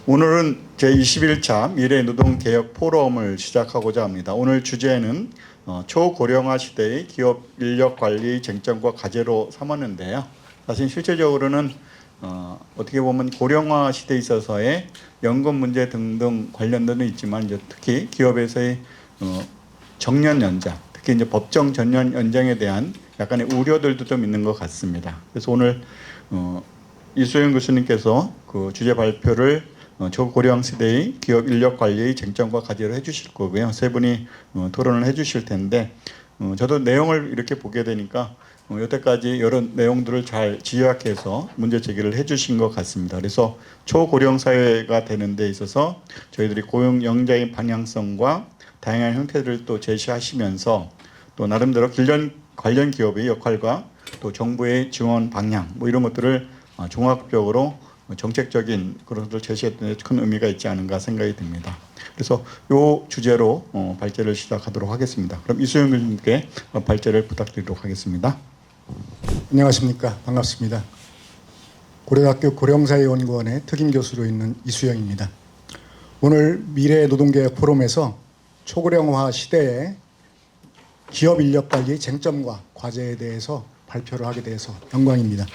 오늘은 제21차 미래노동개혁 포럼을 시작하고자 합니다. 오늘 주제는 초고령화 시대의 기업 인력관리 쟁점과 과제로 삼았는데요. 사실 실질적으로는 어떻게 보면 고령화 시대에 있어서의 연금 문제 등등 관련도는 있지만 이제 특히 기업에서의 정년 연장, 특히 이제 법정 정년 연장에 대한 약간의 우려들도 좀 있는 것 같습니다. 그래서 오늘 이수영 교수님께서 그 주제 발표를 초고령 시대의 기업 인력 관리의 쟁점과 과제로 해주실 거고요. 세 분이 토론을 해주실 텐데 저도 내용을 이렇게 보게 되니까 여태까지 여러 내용들을 잘 지역해서 문제 제기를 해주신 것 같습니다. 그래서 초고령 사회가 되는 데 있어서 저희들이 고용 영자의 방향성과 다양한 형태들을 또 제시하시면서 또 나름대로 관련 기업의 역할과 또 정부의 지원 방향 뭐 이런 것들을 종합적으로 정책적인 그런 것을 제시했던 데 큰 의미가 있지 않은가 생각이 듭니다. 그래서 이 주제로 발제를 시작하도록 하겠습니다. 그럼 이수영 교수님께 발제를 부탁드리도록 하겠습니다. 안녕하십니까. 반갑습니다. 고려대학교 고령사회연구원의 특임교수로 있는 이수영입니다. 오늘 미래노동개혁 포럼에서 초고령화 시대의 기업 인력관리 쟁점과 과제에 대해서 발표를 하게 돼서 영광입니다.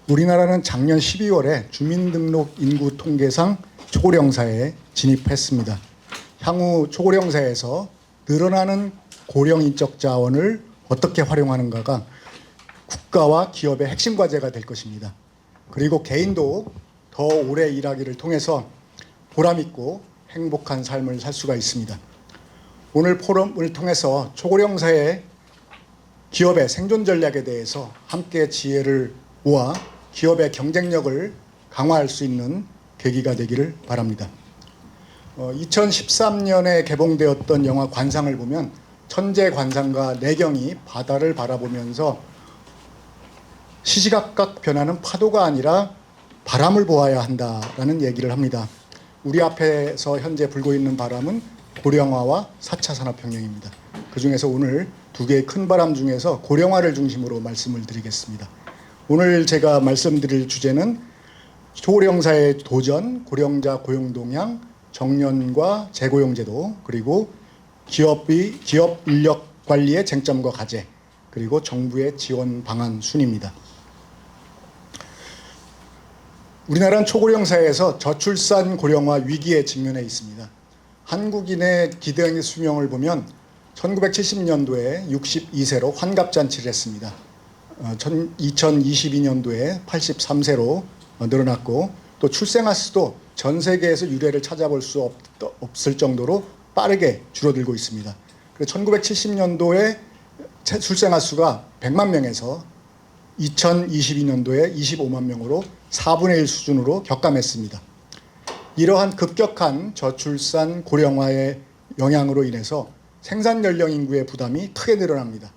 우리나라는 작년 12월에 주민등록 인구 통계상 초고령사회에 진입했습니다. 향후 초고령사회에서 늘어나는 고령 인적 자원을 어떻게 활용하는가가 국가와 기업의 핵심 과제가 될 것입니다. 그리고 개인도 더 오래 일하기를 통해서 보람있고 행복한 삶을 살 수가 있습니다. 오늘 포럼을 통해서 초고령사회 기업의 생존 전략에 대해서 함께 지혜를 모아 기업의 경쟁력을 강화할 수 있는 계기가 되기를 바랍니다. 2013년에 개봉되었던 영화 관상을 보면 천재 관상가 내경이 바다를 바라보면서 시시각각 변하는 파도가 아니라 바람을 보아야 한다라는 얘기를 합니다. 우리 앞에서 현재 불고 있는 바람은 고령화와 4차 산업혁명입니다. 그중에서 오늘 두 개의 큰 바람 중에서 고령화를 중심으로 말씀을 드리겠습니다. 오늘 제가 말씀드릴 주제는 초고령사회 도전, 고령자 고용 동향, 정년과 재고용제도, 그리고 기업 인력 관리의 쟁점과 과제, 그리고 정부의 지원 방안 순입니다. 우리나라는 초고령 사회에서 저출산 고령화 위기에 직면해 있습니다. 한국인의 기대 수명을 보면 1970년도에 62세로 환갑잔치를 했습니다. 2022년도에 83세로 늘어났고 또 출생아 수도 전 세계에서 유례를 찾아볼 수 없을 정도로 빠르게 줄어들고 있습니다. 1970년도에 출생아 수가 100만 명에서 2022년도에 25만 명으로 4분의 1 수준으로 격감했습니다. 이러한 급격한 저출산 고령화의 영향으로 인해서 생산 연령 인구의 부담이 크게 늘어납니다.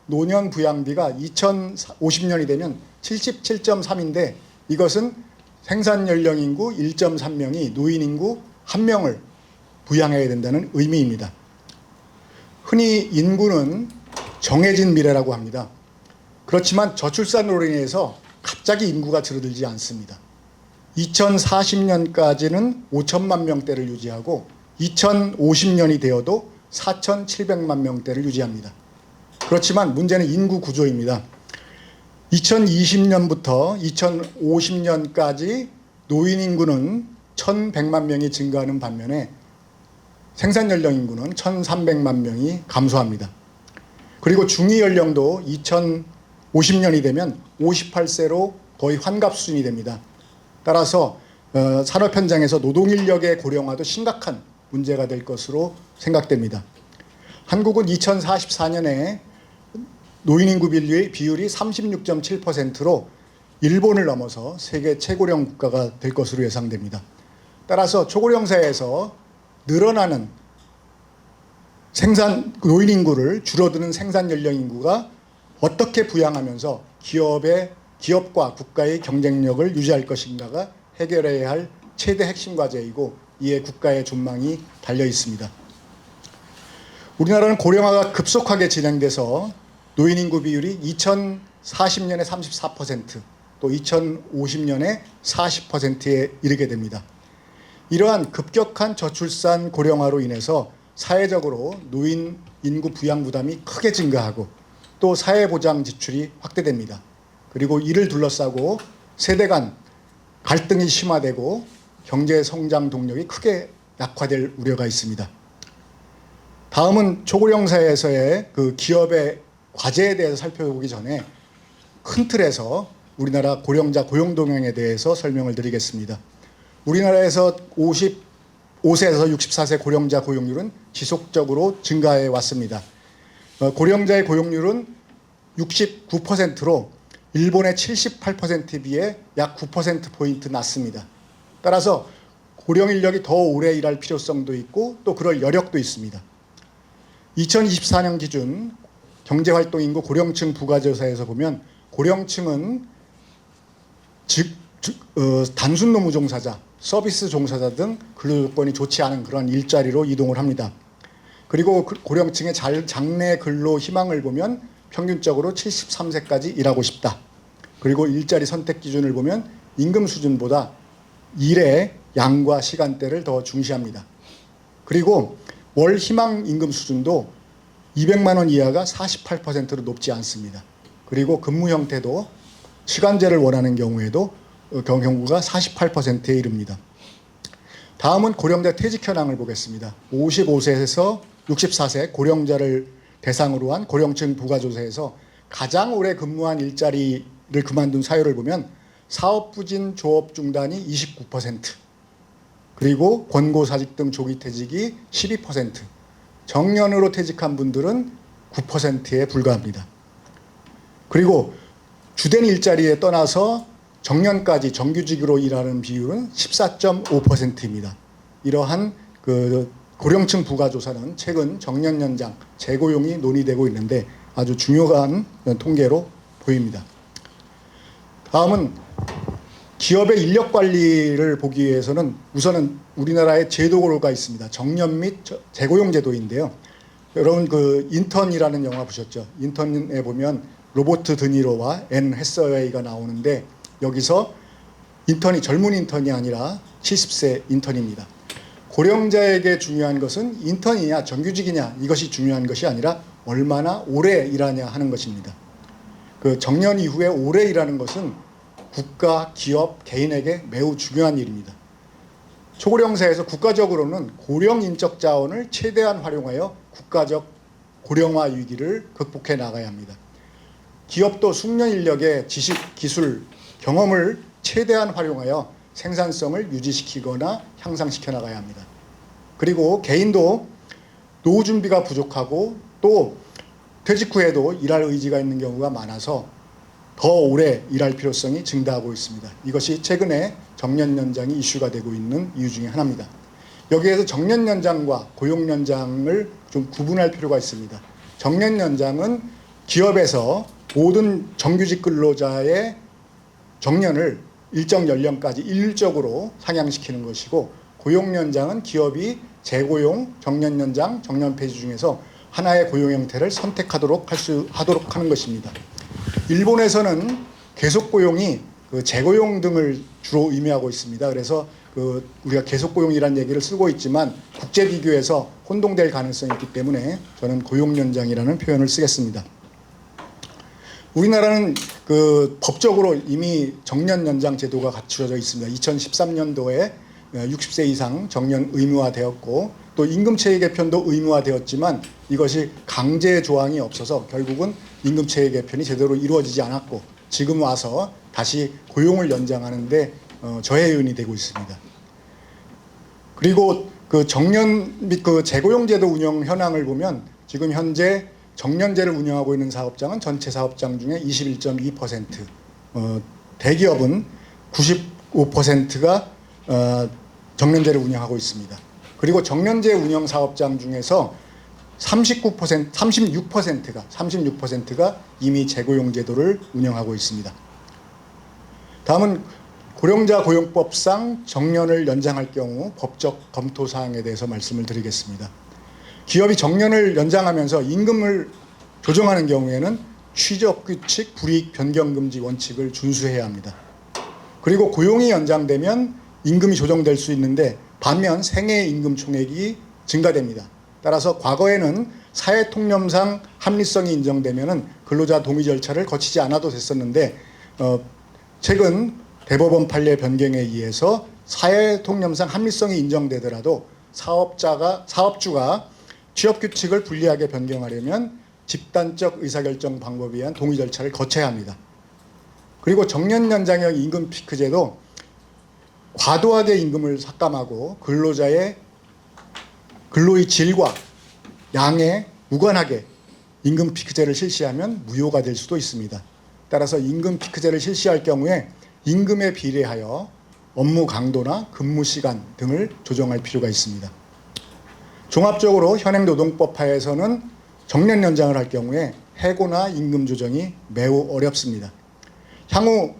노년 부양비가 2050년이 되면 77.3인데 이것은 생산 연령 인구 1.3명이 노인 인구 1명을 부양해야 된다는 의미입니다. 흔히 인구는 정해진 미래라고 합니다. 그렇지만 저출산으로 인해서 갑자기 인구가 줄어들지 않습니다. 2040년까지는 5천만 명대를 유지하고 2050년이 되어도 4,700만 명대를 유지합니다. 그렇지만 문제는 인구 구조입니다. 2020년부터 2050년까지 노인 인구는 1,100만 명이 증가하는 반면에 생산 연령 인구는 1,300만 명이 감소합니다. 그리고 중위 연령도 2050년이 되면 58세로 거의 환갑 수준이 됩니다. 따라서 산업 현장에서 노동 인력의 고령화도 심각한 문제가 될 것으로 생각됩니다. 한국은 2044년에 노인 인구 비율이 36.7%로 일본을 넘어서 세계 최고령 국가가 될 것으로 예상됩니다. 따라서 초고령 사회에서 늘어나는 노인 인구를 줄어드는 생산 연령 인구가 어떻게 부양하면서 기업과 국가의 경쟁력을 유지할 것인가가 해결해야 할 최대 핵심 과제이고 이에 국가의 전망이 달려 있습니다. 우리나라는 고령화가 급속하게 진행돼서 노인 인구 비율이 2040년에 34%, 또 2050년에 40%에 이르게 됩니다. 이러한 급격한 저출산 고령화로 인해서 사회적으로 노인 인구 부양 부담이 크게 증가하고 또 사회보장 지출이 확대됩니다. 그리고 이를 둘러싸고 세대 간 갈등이 심화되고 경제 성장 동력이 크게 약화될 우려가 있습니다. 다음은 초고령 사회에서의 그 기업의 과제에 대해서 살펴보기 전에 큰 틀에서 우리나라 고령자 고용 동향에 대해서 설명을 드리겠습니다. 우리나라에서 55세에서 64세 고령자 고용률은 지속적으로 증가해 왔습니다. 고령자의 고용률은 69%로 일본의 78%에 비해 약 9%포인트 낮습니다. 따라서 고령 인력이 더 오래 일할 필요성도 있고 또 그럴 여력도 있습니다. 2024년 기준 경제활동인구 고령층 부가조사에서 보면 고령층은 단순 노무 종사자, 서비스 종사자 등 근로조건이 좋지 않은 그런 일자리로 이동을 합니다. 그리고 고령층의 장래 근로 희망을 보면 평균적으로 73세까지 일하고 싶다. 그리고 일자리 선택 기준을 보면 임금 수준보다 일의 양과 시간대를 더 중시합니다. 그리고 월 희망 임금 수준도 200만 원 이하가 48%로 높지 않습니다. 그리고 근무 형태도 시간제를 원하는 경우에도 경우가 48%에 이릅니다. 다음은 고령자 퇴직 현황을 보겠습니다. 55세에서 64세 고령자를 대상으로 한 고령층 부가조사에서 가장 오래 근무한 일자리를 그만둔 사유를 보면 사업 부진, 조업 중단이 29%, 그리고 권고사직 등 조기 퇴직이 12%, 정년으로 퇴직한 분들은 9%에 불과합니다. 그리고 주된 일자리에 떠나서 정년까지 정규직으로 일하는 비율은 14.5%입니다. 이러한 그 고령층 부가조사는 최근 정년 연장, 재고용이 논의되고 있는데 아주 중요한 통계로 보입니다. 다음은 기업의 인력 관리를 보기 위해서는 우선은 우리나라의 제도가 있습니다. 정년 및 재고용 제도인데요. 여러분 그 인턴이라는 영화 보셨죠? 인턴에 보면 로버트 드니로와 앤 해서웨이가 나오는데 여기서 인턴이 젊은 인턴이 아니라 70세 인턴입니다. 고령자에게 중요한 것은 인턴이냐 정규직이냐 이것이 중요한 것이 아니라 얼마나 오래 일하냐 하는 것입니다. 그 정년 이후에 오래 일하는 것은 국가, 기업, 개인에게 매우 중요한 일입니다. 초고령사에서 국가적으로는 고령 인적 자원을 최대한 활용하여 국가적 고령화 위기를 극복해 나가야 합니다. 기업도 숙련 인력의 지식, 기술, 경험을 최대한 활용하여 생산성을 유지시키거나 향상시켜 나가야 합니다. 그리고 개인도 노후 준비가 부족하고 또 퇴직 후에도 일할 의지가 있는 경우가 많아서 더 오래 일할 필요성이 증가하고 있습니다. 이것이 최근에 정년 연장이 이슈가 되고 있는 이유 중에 하나입니다. 여기에서 정년 연장과 고용 연장을 좀 구분할 필요가 있습니다. 정년 연장은 기업에서 모든 정규직 근로자의 정년을 일정 연령까지 일률적으로 상향시키는 것이고, 고용 연장은 기업이 재고용, 정년 연장, 정년 폐지 중에서 하나의 고용 형태를 선택하도록 하는 것입니다. 일본에서는 계속 고용이 재고용 등을 주로 의미하고 있습니다. 그래서 우리가 계속 고용이라는 얘기를 쓰고 있지만 국제 비교에서 혼동될 가능성이 있기 때문에 저는 고용 연장이라는 표현을 쓰겠습니다. 우리나라는 법적으로 이미 정년 연장 제도가 갖추어져 있습니다. 2013년도에 60세 이상 정년 의무화되었고, 또 임금체계 개편도 의무화되었지만 이것이 강제 조항이 없어서 결국은 임금체계 개편이 제대로 이루어지지 않았고, 지금 와서 다시 고용을 연장하는데 저해요인이 되고 있습니다. 그리고 정년 및 재고용제도 운영 현황을 보면 지금 현재 정년제를 운영하고 있는 사업장은 전체 사업장 중에 21.2%, 대기업은 95%가 정년제를 운영하고 있습니다. 그리고 정년제 운영 사업장 중에서 36%가 이미 재고용 제도를 운영하고 있습니다. 다음은 고령자 고용법상 정년을 연장할 경우 법적 검토 사항에 대해서 말씀을 드리겠습니다. 기업이 정년을 연장하면서 임금을 조정하는 경우에는 취적규칙 불이익 변경금지 원칙을 준수해야 합니다. 그리고 고용이 연장되면 임금이 조정될 수 있는데 반면 생애 임금 총액이 증가됩니다. 따라서 과거에는 사회통념상 합리성이 인정되면은 근로자 동의 절차를 거치지 않아도 됐었는데 최근 대법원 판례 변경에 의해서 사회통념상 합리성이 인정되더라도 사업주가 취업규칙을 불리하게 변경하려면 집단적 의사결정 방법에 의한 동의 절차를 거쳐야 합니다. 그리고 정년연장형 임금 피크제도 과도하게 임금을 삭감하고 근로자의 근로의 질과 양에 무관하게 임금 피크제를 실시하면 무효가 될 수도 있습니다. 따라서 임금 피크제를 실시할 경우에 임금에 비례하여 업무 강도나 근무 시간 등을 조정할 필요가 있습니다. 종합적으로 현행노동법 하에서는 정년 연장을 할 경우에 해고나 임금 조정이 매우 어렵습니다. 향후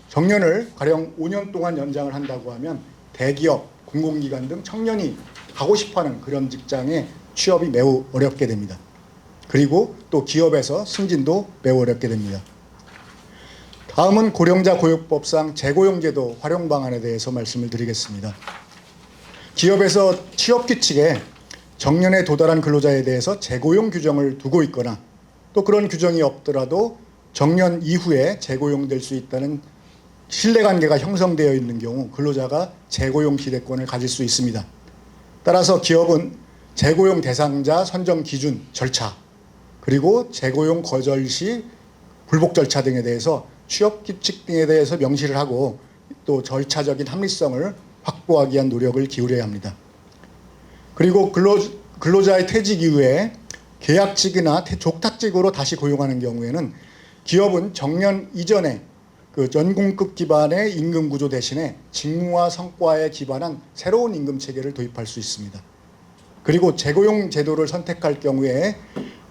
정년을 가령 5년 동안 연장을 한다고 하면 대기업, 공공기관 등 청년이 가고 싶어하는 그런 직장에 취업이 매우 어렵게 됩니다. 그리고 또 기업에서 승진도 매우 어렵게 됩니다. 다음은 고령자 고용법상 재고용제도 활용 방안에 대해서 말씀을 드리겠습니다. 기업에서 취업규칙에 정년에 도달한 근로자에 대해서 재고용 규정을 두고 있거나 또 그런 규정이 없더라도 정년 이후에 재고용될 수 있다는 신뢰관계가 형성되어 있는 경우 근로자가 재고용 기대권을 가질 수 있습니다. 따라서 기업은 재고용 대상자 선정 기준 절차 그리고 재고용 거절 시 불복 절차 등에 대해서 취업규칙 등에 대해서 명시를 하고 또 절차적인 합리성을 확보하기 위한 노력을 기울여야 합니다. 그리고 근로자의 퇴직 이후에 계약직이나 족탁직으로 다시 고용하는 경우에는 기업은 정년 이전에 그 전공급 기반의 임금 구조 대신에 직무와 성과에 기반한 새로운 임금 체계를 도입할 수 있습니다. 그리고 재고용 제도를 선택할 경우에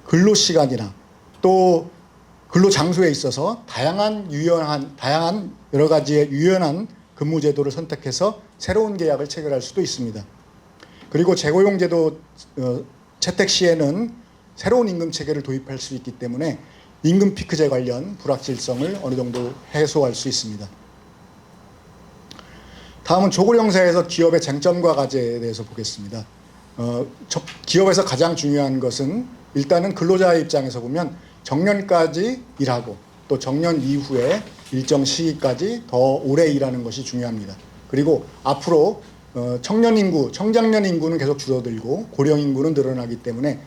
근로 시간이나 또 근로 장소에 있어서 다양한 여러 가지의 유연한 근무 제도를 선택해서 새로운 계약을 체결할 수도 있습니다. 그리고 재고용 제도 채택 시에는 새로운 임금 체계를 도입할 수 있기 때문에 임금 피크제 관련 불확실성을 어느 정도 해소할 수 있습니다. 다음은 조고령사에서 기업의 쟁점과 과제에 대해서 보겠습니다. 기업에서 가장 중요한 것은 일단은 근로자의 입장에서 보면 정년까지 일하고 또 정년 이후에 일정 시기까지 더 오래 일하는 것이 중요합니다. 그리고 앞으로 청장년 인구는 계속 줄어들고 고령 인구는 늘어나기 때문에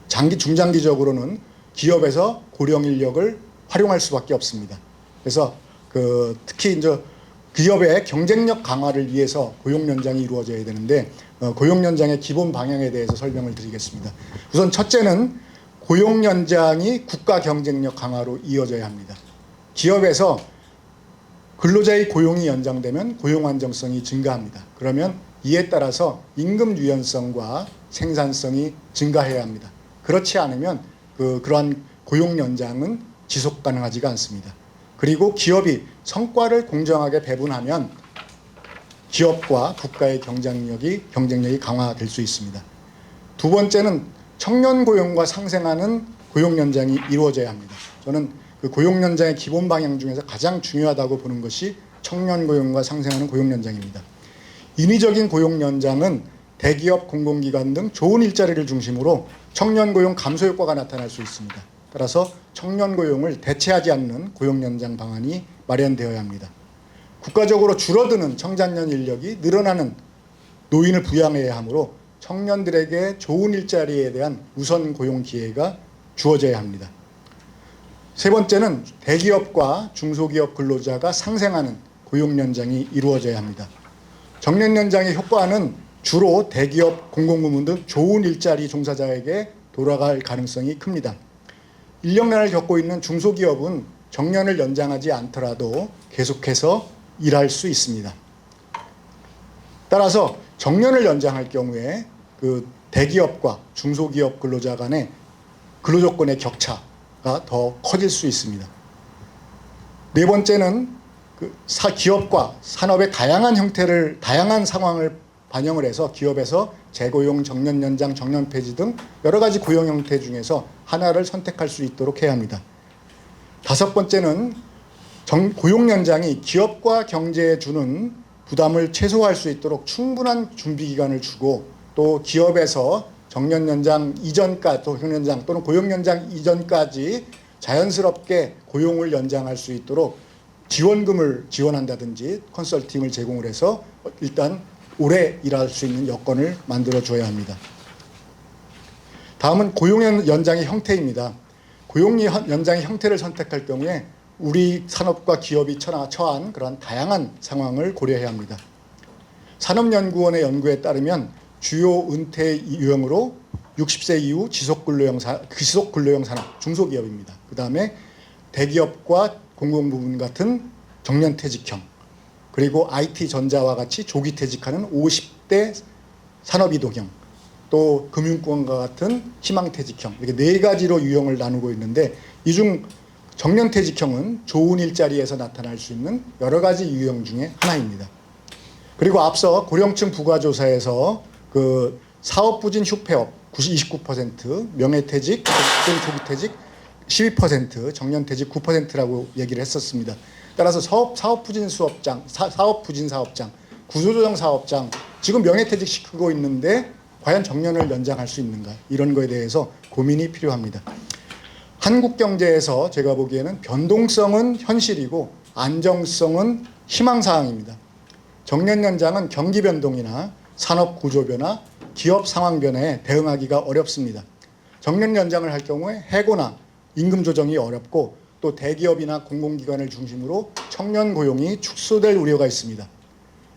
중장기적으로는 기업에서 고령 인력을 활용할 수밖에 없습니다. 그래서 특히 이제 기업의 경쟁력 강화를 위해서 고용 연장이 이루어져야 되는데 고용 연장의 기본 방향에 대해서 설명을 드리겠습니다. 우선 첫째는 고용 연장이 국가 경쟁력 강화로 이어져야 합니다. 기업에서 근로자의 고용이 연장되면 고용 안정성이 증가합니다. 그러면 이에 따라서 임금 유연성과 생산성이 증가해야 합니다. 그렇지 않으면 그러한 고용 연장은 지속 가능하지가 않습니다. 그리고 기업이 성과를 공정하게 배분하면 기업과 국가의 경쟁력이 강화될 수 있습니다. 두 번째는 청년 고용과 상생하는 고용 연장이 이루어져야 합니다. 저는 그 고용 연장의 기본 방향 중에서 가장 중요하다고 보는 것이 청년 고용과 상생하는 고용 연장입니다. 인위적인 고용 연장은 대기업, 공공기관 등 좋은 일자리를 중심으로 청년 고용 감소 효과가 나타날 수 있습니다. 따라서 청년 고용을 대체하지 않는 고용 연장 방안이 마련되어야 합니다. 국가적으로 줄어드는 청장년 인력이 늘어나는 노인을 부양해야 하므로 청년들에게 좋은 일자리에 대한 우선 고용 기회가 주어져야 합니다. 세 번째는 대기업과 중소기업 근로자가 상생하는 고용 연장이 이루어져야 합니다. 정년 연장의 효과는 주로 대기업, 공공부문 등 좋은 일자리 종사자에게 돌아갈 가능성이 큽니다. 인력난을 겪고 있는 중소기업은 정년을 연장하지 않더라도 계속해서 일할 수 있습니다. 따라서 정년을 연장할 경우에 그 대기업과 중소기업 근로자 간의 근로조건의 격차가 더 커질 수 있습니다. 네 번째는 기업과 산업의 다양한 상황을 반영을 해서 기업에서 재고용, 정년 연장, 정년 폐지 등 여러 가지 고용 형태 중에서 하나를 선택할 수 있도록 해야 합니다. 다섯 번째는 고용 연장이 기업과 경제에 주는 부담을 최소화할 수 있도록 충분한 준비 기간을 주고 또 기업에서 정년 연장 이전까지 또 연장 또는 고용 연장 이전까지 자연스럽게 고용을 연장할 수 있도록 지원금을 지원한다든지 컨설팅을 제공을 해서 일단 오래 일할 수 있는 여건을 만들어 줘야 합니다. 다음은 고용 연장의 형태입니다. 고용 연장의 형태를 선택할 경우에 우리 산업과 기업이 처한 그러한 다양한 상황을 고려해야 합니다. 산업연구원의 연구에 따르면 주요 은퇴 유형으로 60세 이후 지속근로형 산업, 중소기업입니다. 그 다음에 대기업과 공공부문 같은 정년퇴직형, 그리고 IT 전자와 같이 조기퇴직하는 50대 산업이동형, 또 금융권과 같은 희망퇴직형, 이렇게 네 가지로 유형을 나누고 있는데 이 중 정년퇴직형은 좋은 일자리에서 나타날 수 있는 여러 가지 유형 중에 하나입니다. 그리고 앞서 고령층 부가조사에서 그 사업부진 휴폐업 29%, 명예퇴직 또는 조기퇴직 12%, 정년퇴직 9%라고 얘기를 했었습니다. 따라서 사업부진 사업장, 구조조정 사업장 지금 명예퇴직 시키고 있는데 과연 정년을 연장할 수 있는가, 이런 거에 대해서 고민이 필요합니다. 한국 경제에서 제가 보기에는 변동성은 현실이고 안정성은 희망사항입니다. 정년 연장은 경기 변동이나 산업 구조 변화, 기업 상황 변화에 대응하기가 어렵습니다. 정년 연장을 할 경우에 해고나 임금 조정이 어렵고 또 대기업이나 공공기관을 중심으로 청년 고용이 축소될 우려가 있습니다.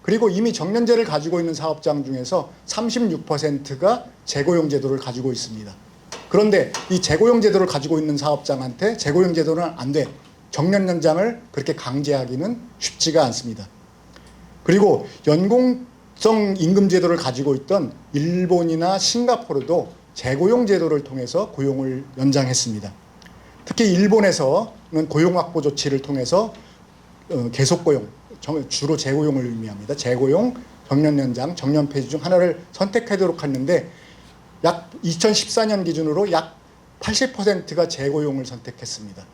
그리고 이미 정년제를 가지고 있는 사업장 중에서 36%가 재고용 제도를 가지고 있습니다. 그런데 이 재고용 제도를 가지고 있는 사업장한테 재고용 제도는 안 돼, 정년 연장을 그렇게 강제하기는 쉽지가 않습니다. 그리고 연공성 임금 제도를 가지고 있던 일본이나 싱가포르도 재고용 제도를 통해서 고용을 연장했습니다. 특히 일본에서는 고용 확보 조치를 통해서 계속 고용, 주로 재고용을 의미합니다. 재고용, 정년 연장, 정년 폐지 중 하나를 선택하도록 했는데 약 2014년 기준으로 약 80%가 재고용을 선택했습니다.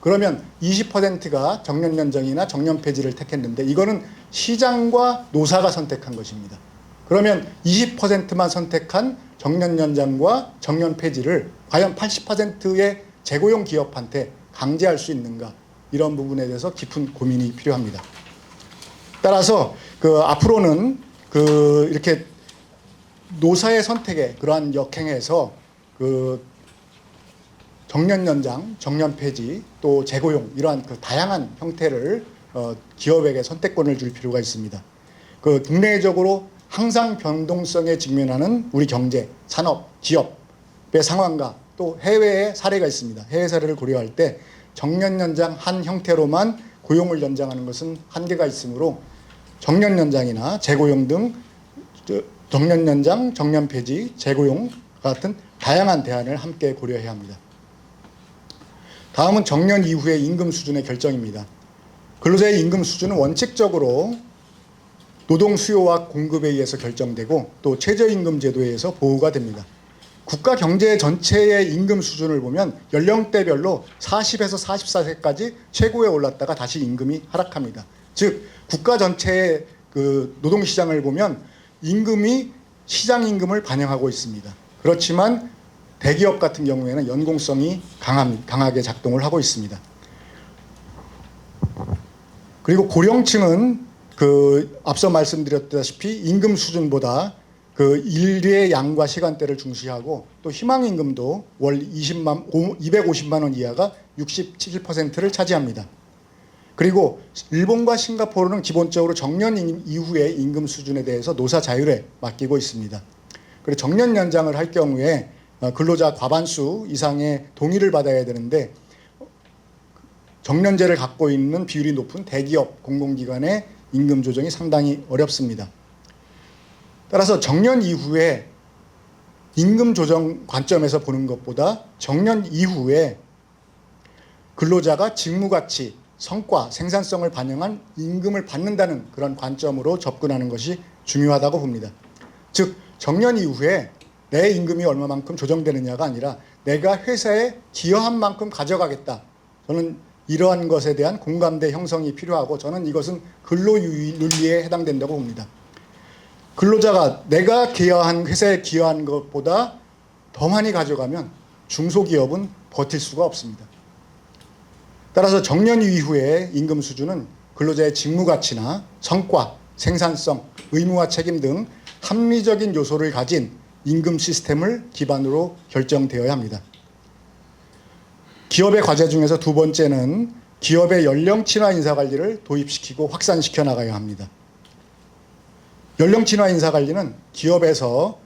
그러면 20%가 정년 연장이나 정년 폐지를 택했는데 이거는 시장과 노사가 선택한 것입니다. 그러면 20%만 선택한 정년 연장과 정년 폐지를 과연 80%의 재고용 기업한테 강제할 수 있는가, 이런 부분에 대해서 깊은 고민이 필요합니다. 따라서 앞으로는 이렇게 노사의 선택에 그러한 역행에서 정년 연장, 정년 폐지, 또 재고용, 이러한 다양한 형태를 기업에게 선택권을 줄 필요가 있습니다. 국내적으로 항상 변동성에 직면하는 우리 경제, 산업, 기업의 상황과 또 해외의 사례가 있습니다. 해외 사례를 고려할 때 정년 연장 한 형태로만 고용을 연장하는 것은 한계가 있으므로 정년 연장이나 재고용 등 정년 연장, 정년 폐지, 재고용 같은 다양한 대안을 함께 고려해야 합니다. 다음은 정년 이후의 임금 수준의 결정입니다. 근로자의 임금 수준은 원칙적으로 노동 수요와 공급에 의해서 결정되고 또 최저임금 제도에 의해서 보호가 됩니다. 국가 경제 전체의 임금 수준을 보면 연령대별로 40에서 44세까지 최고에 올랐다가 다시 임금이 하락합니다. 즉 국가 전체의 노동시장을 보면 임금이 시장 임금을 반영하고 있습니다. 그렇지만 대기업 같은 경우에는 연공성이 강하게 작동을 하고 있습니다. 그리고 고령층은 앞서 말씀드렸다시피 임금 수준보다 일의 양과 시간대를 중시하고 또 희망임금도 월 250만 원 이하가 67%를 차지합니다. 그리고 일본과 싱가포르는 기본적으로 정년 이후의 임금 수준에 대해서 노사 자율에 맡기고 있습니다. 그리고 정년 연장을 할 경우에 근로자 과반수 이상의 동의를 받아야 되는데 정년제를 갖고 있는 비율이 높은 대기업, 공공기관의 임금 조정이 상당히 어렵습니다. 따라서 정년 이후에 임금 조정 관점에서 보는 것보다 정년 이후에 근로자가 직무가치, 성과, 생산성을 반영한 임금을 받는다는 그런 관점으로 접근하는 것이 중요하다고 봅니다. 즉 정년 이후에 내 임금이 얼마만큼 조정되느냐가 아니라 내가 회사에 기여한 만큼 가져가겠다. 저는 이러한 것에 대한 공감대 형성이 필요하고 저는 이것은 근로윤리에 해당된다고 봅니다. 근로자가 내가 기여한 회사에 기여한 것보다 더 많이 가져가면 중소기업은 버틸 수가 없습니다. 따라서 정년 이후의 임금 수준은 근로자의 직무 가치나 성과, 생산성, 의무와 책임 등 합리적인 요소를 가진 임금 시스템을 기반으로 결정되어야 합니다. 기업의 과제 중에서 두 번째는 기업의 연령 친화 인사 관리를 도입시키고 확산시켜 나가야 합니다. 연령 친화 인사 관리는 기업에서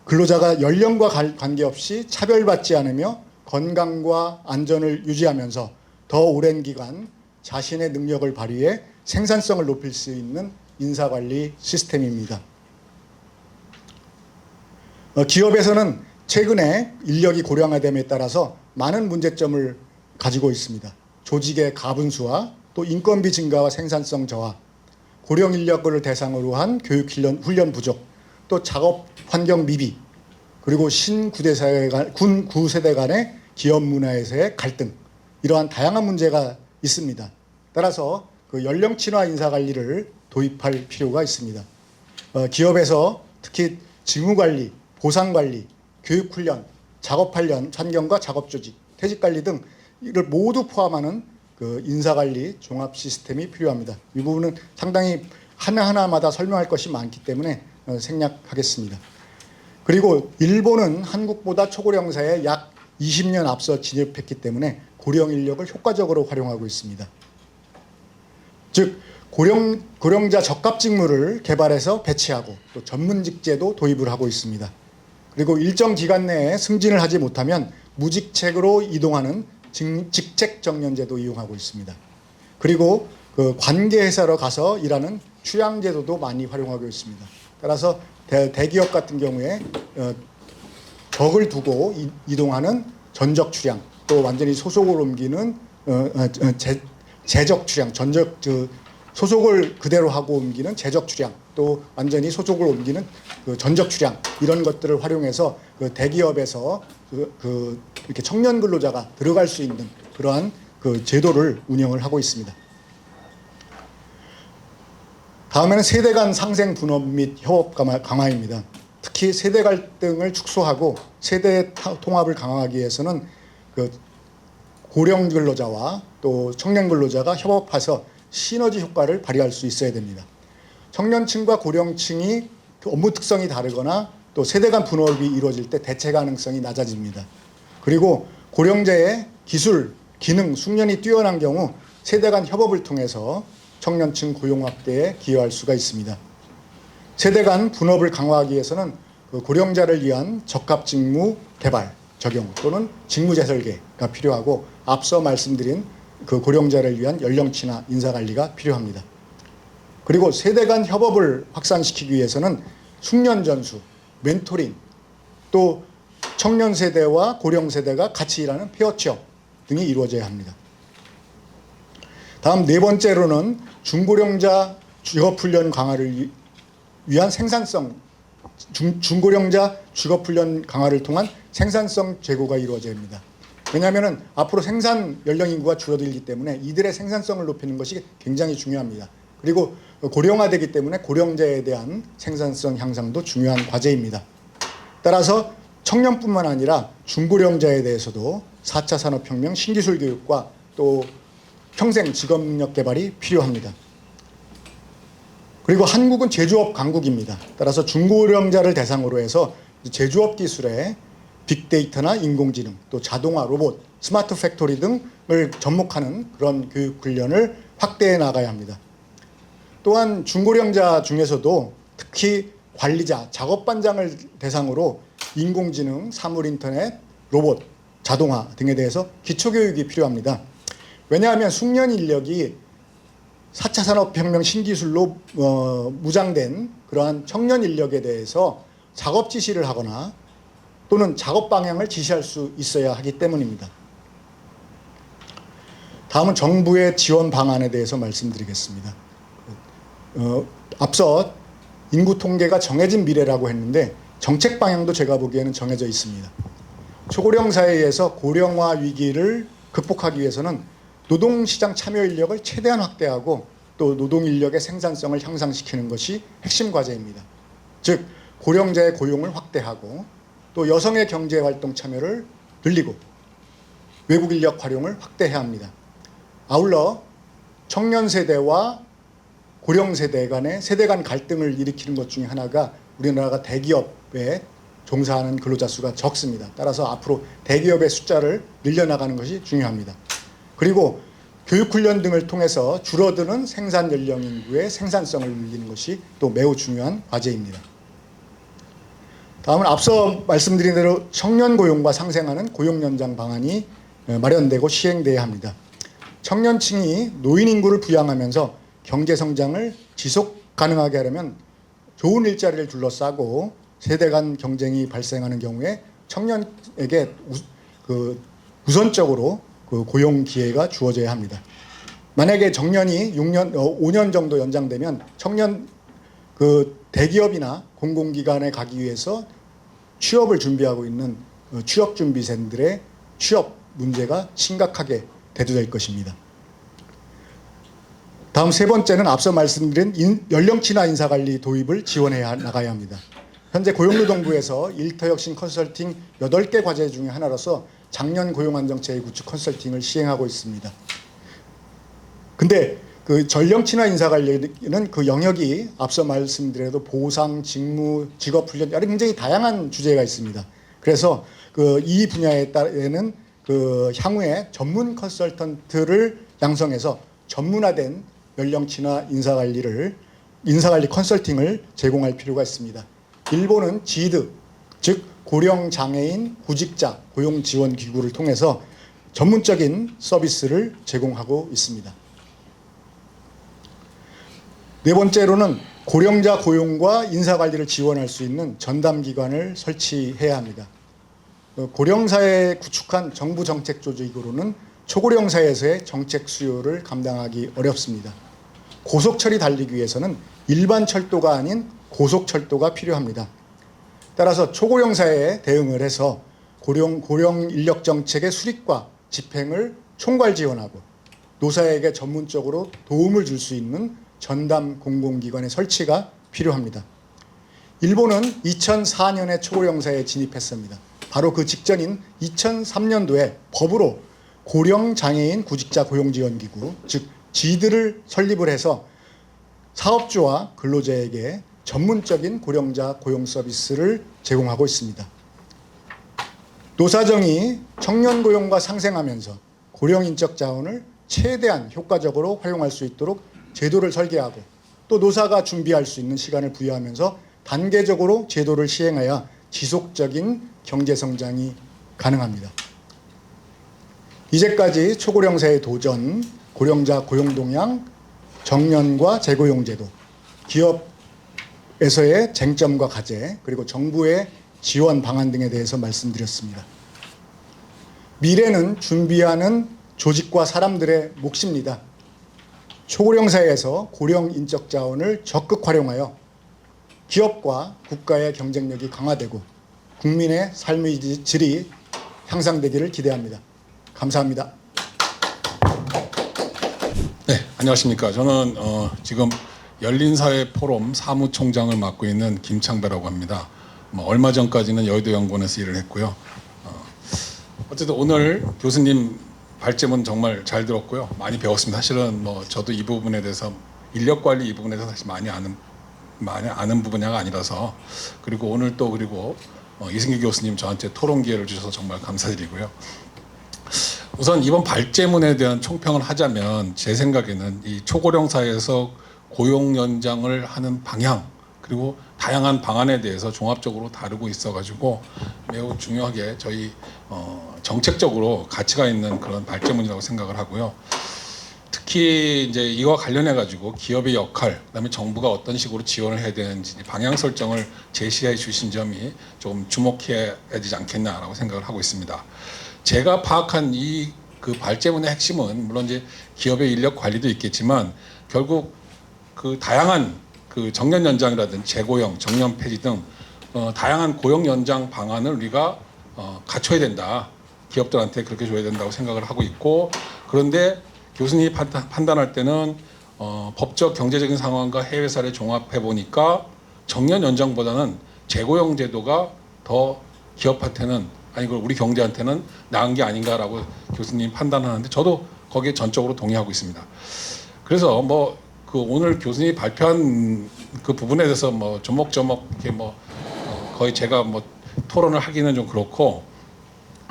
근로자가 연령과 관계없이 차별받지 않으며 건강과 안전을 유지하면서 더 오랜 기간 자신의 능력을 발휘해 생산성을 높일 수 있는 인사관리 시스템입니다. 기업에서는 최근에 인력이 고령화됨에 따라서 많은 문제점을 가지고 있습니다. 조직의 가분수와 또 인건비 증가와 생산성 저하, 고령 인력을 대상으로 한 교육 훈련 부족, 또 작업 환경 미비, 그리고 군 구세대 간의 기업 문화에서의 갈등, 이러한 다양한 문제가 있습니다. 따라서 그 연령 친화 인사 관리를 도입할 필요가 있습니다. 기업에서 특히 직무 관리, 보상 관리, 교육 훈련, 작업 환경과 작업 조직, 퇴직 관리 등 이를 모두 포함하는 그 인사 관리 종합 시스템이 필요합니다. 이 부분은 상당히 하나하나마다 설명할 것이 많기 때문에 생략하겠습니다. 그리고 일본은 한국보다 초고령사에 약 20년 앞서 진입했기 때문에 고령 인력을 효과적으로 활용하고 있습니다. 즉 고령자 적합 직무를 개발해서 배치하고 또 전문직제도 도입을 하고 있습니다. 그리고 일정 기간 내에 승진을 하지 못하면 무직책으로 이동하는 직책 정년제도 이용하고 있습니다. 그리고 그 관계회사로 가서 일하는 출양제도도 많이 활용하고 있습니다. 따라서 대기업 같은 경우에 적을 두고 이동하는 전적 출양, 또 완전히 소속을 옮기는 재적 출양, 소속을 그대로 하고 옮기는 재적 출양, 또 완전히 소속을 옮기는 그 전적 출양, 이런 것들을 활용해서 그 대기업에서 이렇게 청년 근로자가 들어갈 수 있는 그러한 그 제도를 운영을 하고 있습니다. 다음에는 세대 간 상생 분업 및 협업 강화입니다. 특히 세대 갈등을 축소하고 세대 통합을 강화하기 위해서는 그 고령 근로자와 또 청년 근로자가 협업해서 시너지 효과를 발휘할 수 있어야 됩니다. 청년층과 고령층이 업무 특성이 다르거나 또 세대 간 분업이 이루어질 때 대체 가능성이 낮아집니다. 그리고 고령자의 기술, 기능, 숙련이 뛰어난 경우 세대 간 협업을 통해서 청년층 고용 확대에 기여할 수가 있습니다. 세대 간 분업을 강화하기 위해서는 그 고령자를 위한 적합 직무 개발, 적용 또는 직무 재설계가 필요하고 앞서 말씀드린 그 고령자를 위한 연령 친화 인사 관리가 필요합니다. 그리고 세대 간 협업을 확산시키기 위해서는 숙련 전수, 멘토링, 또 청년 세대와 고령 세대가 같이 일하는 페어 취업 등이 이루어져야 합니다. 다음 네 번째로는 중고령자 직업훈련 강화를 위한 생산성, 중고령자 직업훈련 강화를 통한 생산성 제고가 이루어져야 합니다. 왜냐하면 앞으로 생산 연령 인구가 줄어들기 때문에 이들의 생산성을 높이는 것이 굉장히 중요합니다. 그리고 고령화되기 때문에 고령자에 대한 생산성 향상도 중요한 과제입니다. 따라서 청년뿐만 아니라 중고령자에 대해서도 4차 산업혁명 신기술 교육과 또 평생 직업 능력 개발이 필요합니다. 그리고 한국은 제조업 강국입니다. 따라서 중고령자를 대상으로 해서 제조업 기술에 빅데이터나 인공지능, 또 자동화, 로봇, 스마트 팩토리 등을 접목하는 그런 교육 훈련을 확대해 나가야 합니다. 또한 중고령자 중에서도 특히 관리자, 작업반장을 대상으로 인공지능, 사물인터넷, 로봇, 자동화 등에 대해서 기초교육이 필요합니다. 왜냐하면 숙련 인력이 4차 산업혁명 신기술로 무장된 그러한 청년 인력에 대해서 작업 지시를 하거나 또는 작업 방향을 지시할 수 있어야 하기 때문입니다. 다음은 정부의 지원 방안에 대해서 말씀드리겠습니다. 앞서 인구 통계가 정해진 미래라고 했는데 정책 방향도 제가 보기에는 정해져 있습니다. 초고령 사회에서 고령화 위기를 극복하기 위해서는 노동시장 참여 인력을 최대한 확대하고 또 노동 인력의 생산성을 향상시키는 것이 핵심 과제입니다. 즉 고령자의 고용을 확대하고 또 여성의 경제활동 참여를 늘리고 외국 인력 활용을 확대해야 합니다. 아울러 청년 세대와 고령 세대 간의 세대 간 갈등을 일으키는 것 중에 하나가 우리나라가 대기업에 종사하는 근로자 수가 적습니다. 따라서 앞으로 대기업의 숫자를 늘려나가는 것이 중요합니다. 그리고 교육훈련 등을 통해서 줄어드는 생산 연령 인구의 생산성을 늘리는 것이 또 매우 중요한 과제입니다. 다음은 앞서 말씀드린 대로 청년 고용과 상생하는 고용 연장 방안이 마련되고 시행돼야 합니다. 청년층이 노인 인구를 부양하면서 경제 성장을 지속 가능하게 하려면 좋은 일자리를 둘러싸고 세대 간 경쟁이 발생하는 경우에 청년에게 우선적으로 고용 기회가 주어져야 합니다. 만약에 정년이 5년 정도 연장되면 청년 대기업이나 공공기관에 가기 위해서 취업을 준비하고 있는 취업준비생들의 취업 문제가 심각하게 대두될 것입니다. 다음 세 번째는 앞서 말씀드린 연령친화 인사관리 도입을 지원해 나가야 합니다. 현재 고용노동부에서 일터혁신 컨설팅 8개 과제 중에 하나로서 장년 고용안정체의 구축 컨설팅을 시행하고 있습니다. 근데 그 전령친화 인사관리는 그 영역이 앞서 말씀드려도 보상, 직무, 직업훈련 여러 굉장히 다양한 주제가 있습니다. 그래서 이 분야에는 향후에 전문 컨설턴트를 양성해서 전문화된 연령친화 인사관리 컨설팅을 제공할 필요가 있습니다. 일본은 지드, 즉 고령장애인 구직자 고용지원기구를 통해서 전문적인 서비스를 제공하고 있습니다. 네 번째로는 고령자 고용과 인사관리를 지원할 수 있는 전담기관을 설치해야 합니다. 고령사회에 구축한 정부 정책 조직으로는 초고령사회에서의 정책 수요를 감당하기 어렵습니다. 고속철이 달리기 위해서는 일반 철도가 아닌 고속철도가 필요합니다. 따라서 초고령사회에 대응을 해서 고령 인력 정책의 수립과 집행을 총괄 지원하고 노사에게 전문적으로 도움을 줄 수 있는 전담 공공기관의 설치가 필요합니다. 일본은 2004년에 초고령사회에 진입했습니다. 바로 그 직전인 2003년도에 법으로 고령장애인 구직자 고용지원기구, 즉 지드를 설립을 해서 사업주와 근로자에게 전문적인 고령자 고용 서비스를 제공하고 있습니다. 노사정이 청년 고용과 상생하면서 고령 인적 자원을 최대한 효과적으로 활용할 수 있도록 제도를 설계하고 또 노사가 준비할 수 있는 시간을 부여하면서 단계적으로 제도를 시행해야 지속적인 경제 성장이 가능합니다. 이제까지 초고령사회 도전, 고령자 고용 동향, 정년과 재고용 제도, 기업에서의 쟁점과 과제, 그리고 정부의 지원 방안 등에 대해서 말씀드렸습니다. 미래는 준비하는 조직과 사람들의 몫입니다. 초고령사회에서 고령 인적 자원을 적극 활용하여 기업과 국가의 경쟁력이 강화되고 국민의 삶의 질이 향상되기를 기대합니다. 감사합니다. 네, 안녕하십니까. 저는 지금 열린사회 포럼 사무총장을 맡고 있는 김창배라고 합니다. 얼마 전까지는 여의도연구원에서 일을 했고요. 어쨌든 오늘 교수님 발제문 정말 잘 들었고요. 많이 배웠습니다. 사실은 저도 이 부분에 대해서 인력 관리 이 부분에 대해서 사실 많이 아는 분야가 아니라서, 그리고 오늘 또 이승기 교수님 저한테 토론 기회를 주셔서 정말 감사드리고요. 우선 이번 발제문에 대한 총평을 하자면 제 생각에는 이 초고령 사회에서 고용 연장을 하는 방향 그리고 다양한 방안에 대해서 종합적으로 다루고 있어가지고 매우 중요하게 저희 정책적으로 가치가 있는 그런 발제문이라고 생각을 하고요. 특히 이제 이와 관련해 가지고 기업의 역할, 그다음에 정부가 어떤 식으로 지원을 해야 되는지 방향 설정을 제시해 주신 점이 좀 주목해야 되지 않겠나라고 생각을 하고 있습니다. 제가 파악한 그 발제문의 핵심은 물론 이제 기업의 인력 관리도 있겠지만 결국 그 다양한 그 정년 연장이라든지 재고용, 정년 폐지 등 다양한 고용 연장 방안을 우리가 갖춰야 된다. 기업들한테 그렇게 줘야 된다고 생각을 하고 있고, 그런데 교수님이 판단할 때는 법적 경제적인 상황과 해외 사례 종합해 보니까 정년 연장보다는 재고용 제도가 더 기업한테는 아니고 우리 경제한테는 나은 게 아닌가라고 교수님 판단하는데 저도 거기에 전적으로 동의하고 있습니다. 그래서 뭐 그 오늘 교수님이 발표한 그 부분에 대해서 뭐 조목조목 이렇게 뭐 거의 제가 뭐 토론을 하기는 좀 그렇고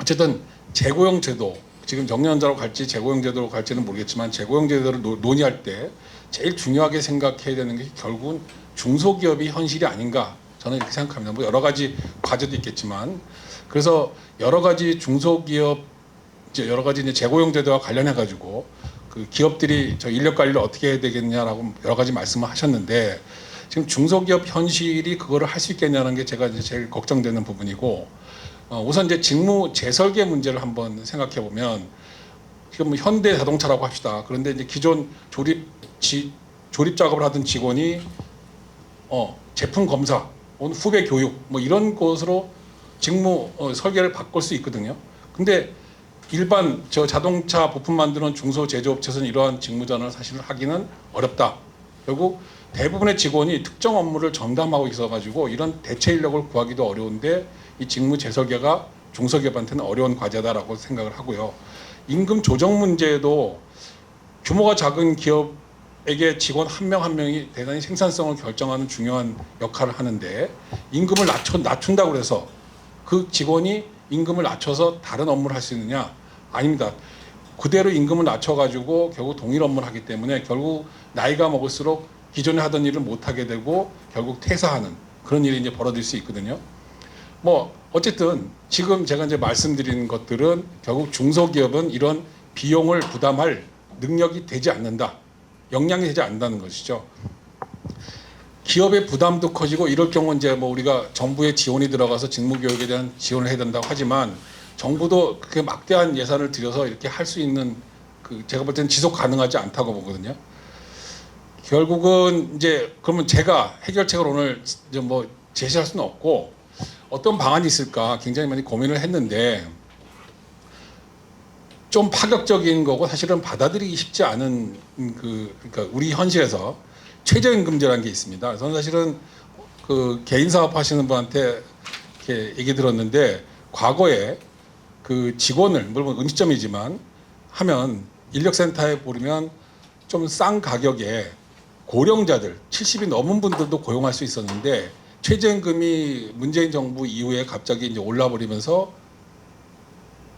어쨌든 재고용 제도 지금 정년자로 갈지 재고용 제도로 갈지는 모르겠지만 재고용 제도를 논의할 때 제일 중요하게 생각해야 되는 게 결국은 중소기업이 현실이 아닌가 저는 이렇게 생각합니다. 뭐 여러 가지 과제도 있겠지만 그래서 여러 가지 중소기업 여러 가지 이제 재고용 제도와 관련해 가지고 그 기업들이 저 인력 관리를 어떻게 해야 되겠냐라고 여러 가지 말씀을 하셨는데 지금 중소기업 현실이 그거를 할 수 있겠냐는 게 제가 이제 제일 걱정되는 부분이고 우선 이제 직무 재설계 문제를 한번 생각해 보면 지금 뭐 현대 자동차라고 합시다. 그런데 이제 기존 조립 작업을 하던 직원이 제품 검사, 후배 교육 뭐 이런 곳으로 직무 설계를 바꿀 수 있거든요. 근데 일반 저 자동차 부품 만드는 중소 제조업체에서는 이러한 직무 전환을 사실은 하기는 어렵다. 결국 대부분의 직원이 특정 업무를 전담하고 있어가지고 이런 대체 인력을 구하기도 어려운데 이 직무 재설계가 중소기업한테는 어려운 과제다라고 생각을 하고요. 임금 조정 문제도 규모가 작은 기업에게 직원 한 명 한 명이 대단히 생산성을 결정하는 중요한 역할을 하는데 임금을 낮춘다고 해서 그 직원이 임금을 낮춰서 다른 업무를 할 수 있느냐? 아닙니다. 그대로 임금을 낮춰가지고 결국 동일 업무를 하기 때문에 결국 나이가 먹을수록 기존에 하던 일을 못하게 되고 결국 퇴사하는 그런 일이 이제 벌어질 수 있거든요. 뭐 어쨌든 지금 제가 이제 말씀드린 것들은 결국 중소기업은 이런 비용을 부담할 능력이 되지 않는다. 역량이 되지 않는다는 것이죠. 기업의 부담도 커지고 이럴 경우 이제 뭐 우리가 정부의 지원이 들어가서 직무교육에 대한 지원을 해야 된다고 하지만 정부도 그렇게 막대한 예산을 들여서 이렇게 할 수 있는 그 제가 볼 때는 지속 가능하지 않다고 보거든요. 결국은 이제 그러면 제가 해결책을 오늘 이제 뭐 제시할 수는 없고 어떤 방안이 있을까 굉장히 많이 고민을 했는데 좀 파격적인 거고 사실은 받아들이기 쉽지 않은 그러니까 우리 현실에서 최저임금제라는 게 있습니다. 저는 사실은 그 개인 사업 하시는 분한테 이렇게 얘기 들었는데 과거에 그 직원을 물론 음식점이지만 하면 인력센터에 보면 좀 싼 가격에 고령자들 70이 넘은 분들도 고용할 수 있었는데 최저임금이 문재인 정부 이후에 갑자기 이제 올라버리면서